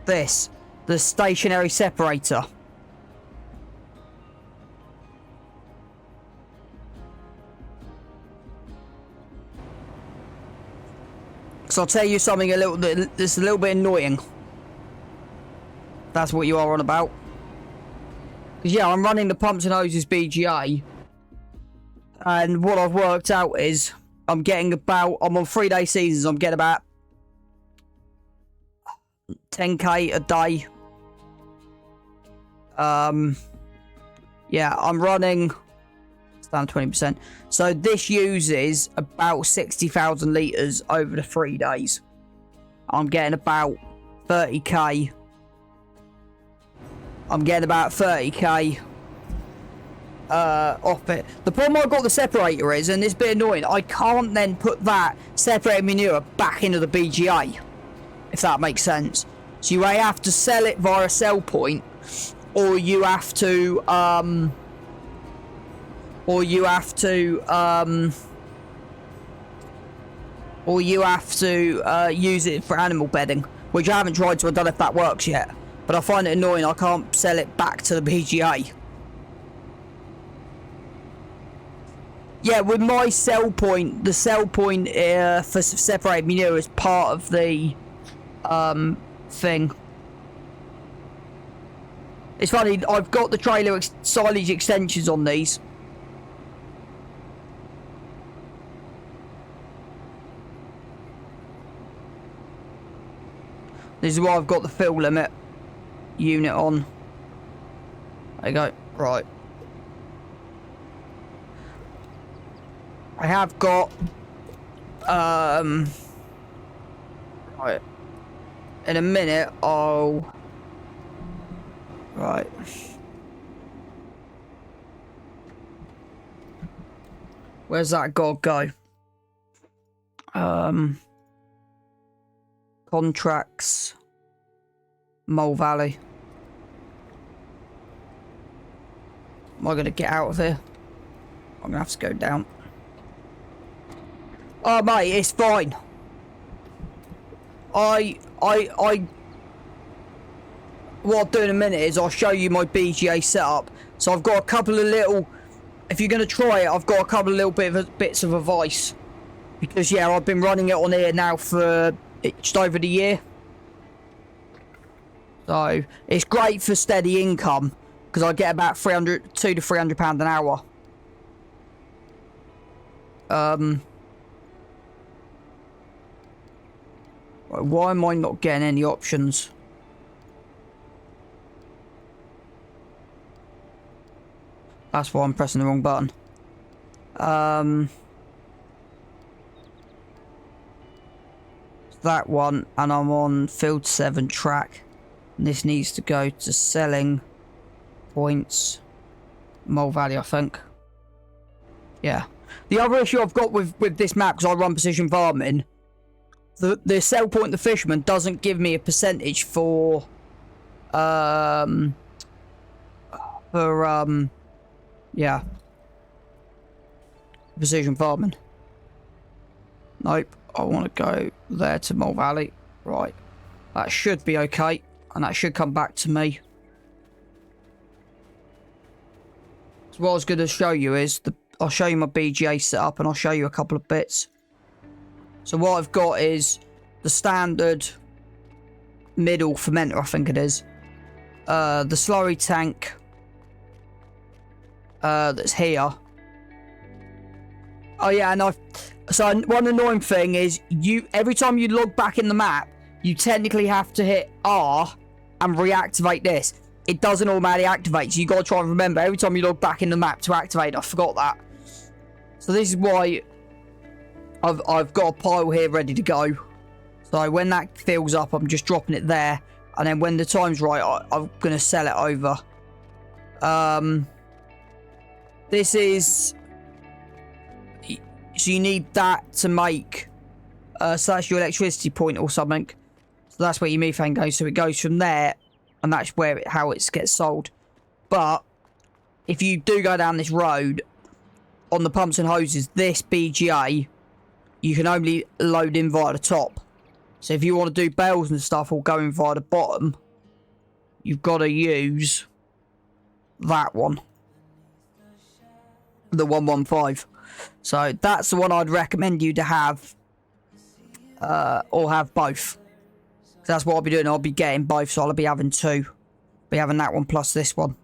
this, the stationary separator. So I'll tell you something that's a little bit annoying. That's what you are on about. Because yeah, I'm running the pumps and hoses BGA. And what I've worked out is I'm on 3-day seasons, I'm getting about 10k a day. Yeah, I'm running, it's down 20%. So this uses about 60,000 litres over the 3 days. I'm getting about 30k. I'm getting about 30k off it. The problem I've got the separator is, and it's a bit annoying, I can't then put that separated manure back into the BGA, if that makes sense. So you either have to sell it via a sell point, or you have to use it for animal bedding, which I haven't tried, so I don't know if that works yet. But I find it annoying I can't sell it back to the BGA. Yeah, with my sell point, the sell point for separated manure is part of the thing. It's funny, I've got the trailer silage extensions on these. This is why I've got the fill limit unit on. There you go. Right. I have got right. In a minute I'll right. Where's that god go? Contracts, Mole Valley. Am I gonna get out of here? I'm gonna have to go down. Oh mate, it's fine. What I'll do in a minute is I'll show you my BGA setup. So I've got a couple of little, if you're gonna try it, I've got a couple of little bits of advice. Because yeah, I've been running it on here now for just over the year. So it's great for steady income because I get about £200 to £300 an hour. Why am I not getting any options? That's why I'm pressing the wrong button. That one, and I'm on field 7 track. And this needs to go to selling points, Mole Valley, I think. Yeah. The other issue I've got with this map, because I run precision farming, the sell point, the fisherman, doesn't give me a percentage for yeah, precision farming. Nope, I want to go there to Mole Valley. Right, that should be okay, and that should come back to me. So what I was going to show you is I'll show you my BGA setup, and I'll show you a couple of bits. So what I've got is the standard middle fermenter, I think it is. The slurry tank that's here. Oh yeah, and so one annoying thing is every time you log back in the map, you technically have to hit R and reactivate this. It doesn't automatically activate, so you got to try and remember every time you log back in the map to activate. I forgot that. So this is why I've got a pile here ready to go. So when that fills up, I'm just dropping it there, and then when the time's right, I'm gonna sell it over. This is... So you need that to make... so that's your electricity point or something. So that's where your methane goes. So it goes from there, and that's where how it gets sold. But if you do go down this road, on the pumps and hoses, this BGA, you can only load in via the top. So if you want to do bales and stuff or going via the bottom, you've got to use that one. The 115. So that's the one I'd recommend you to have. Or have both. That's what I'll be doing. I'll be getting both, so I'll be having two. Be having that one plus this one.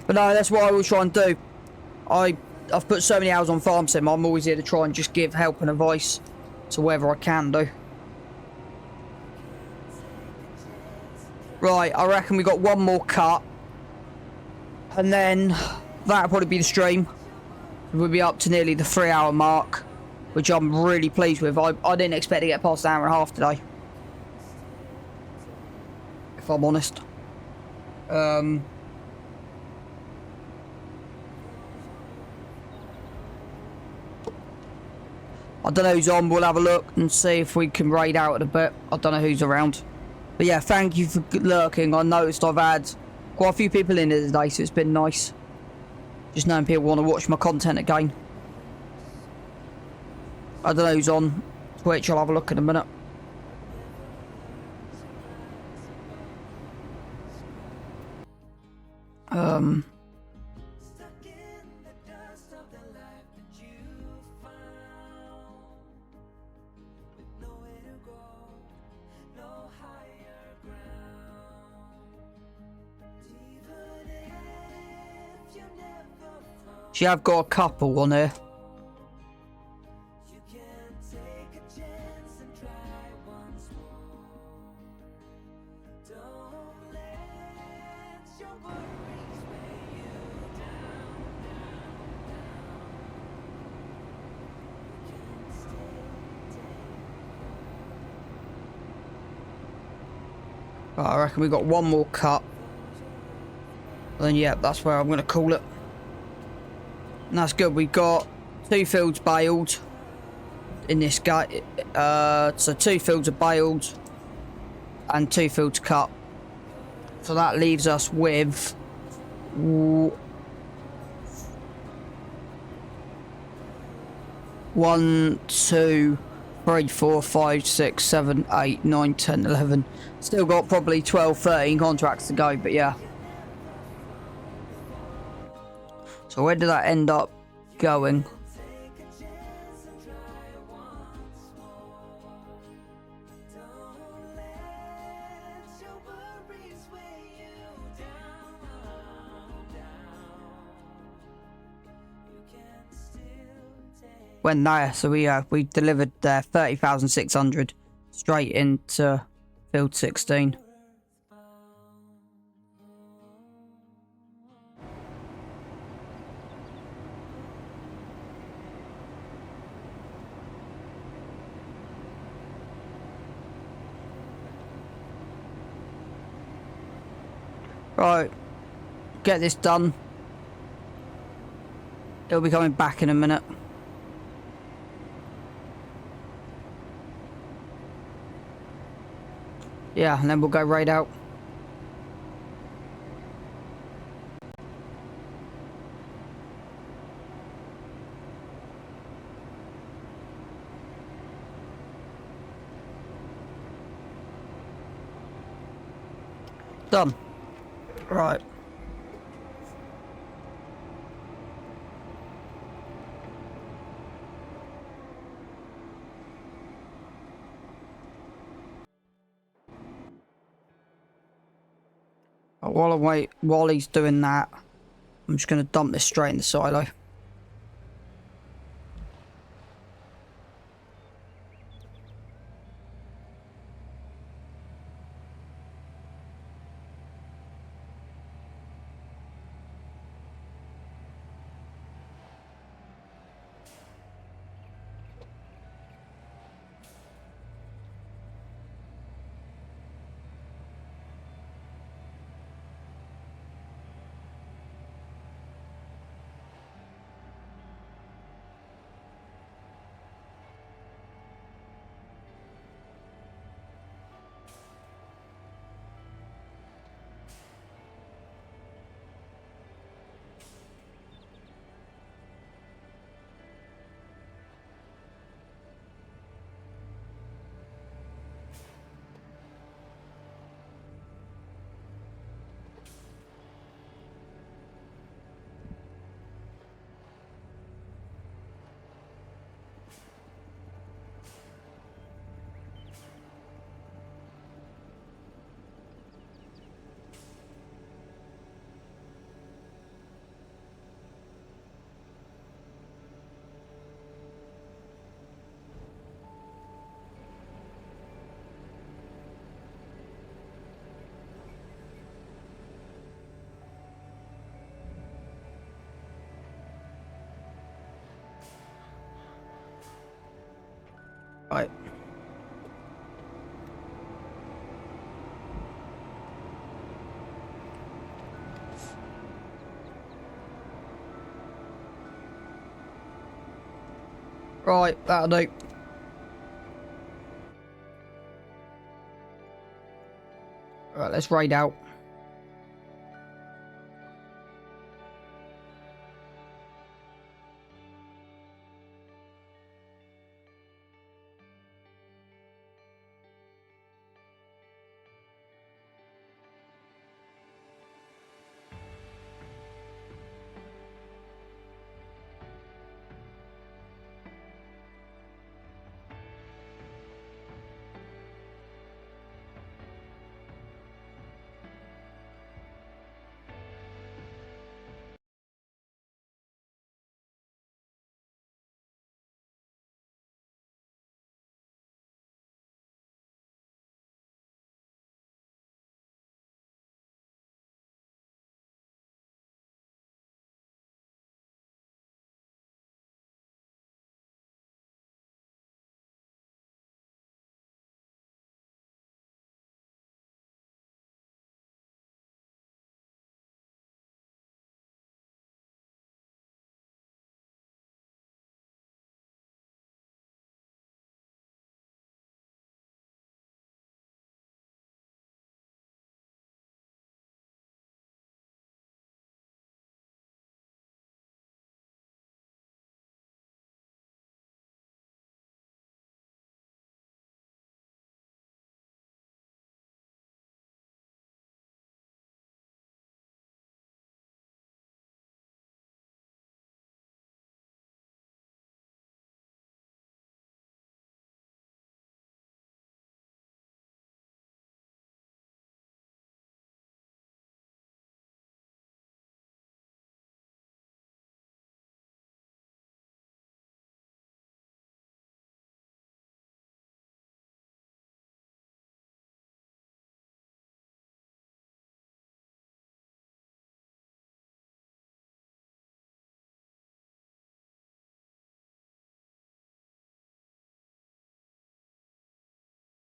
But no, that's what I will try and do. I've put so many hours on farm sim. I'm always here to try and just give help and advice to wherever I can do. Right, I reckon we got one more cut. And then that'll probably be the stream. We'll be up to nearly the 3-hour mark, which I'm really pleased with. I didn't expect to get past an hour and a half today, if I'm honest. I don't know who's on. We'll have a look and see if we can raid out a bit. I don't know who's around. But yeah, thank you for lurking. I noticed I've had quite a few people in here today, so it's been nice. Just knowing people want to watch my content again. I don't know who's on Twitch. I'll have a look in a minute. See, I've got a couple on here. I reckon we got one more cut. Then yeah, that's where I'm going to call it. And that's good. We've got 2 fields baled in this guy. So 2 fields are baled and 2 fields cut. So that leaves us with 1, 2, 3, 4, 5, 6, 7, 8, 9, 10, 11. Still got probably 12, 13 contracts to go, but yeah. So where did that end up going? Went there, so we delivered 30,600 straight into field 16. Right, get this done. It'll be coming back in a minute. Yeah, and then we'll go right out. Done. Right. While he's doing that, I'm just going to dump this straight in the silo. Right. Right, that'll do. Right, let's raid out.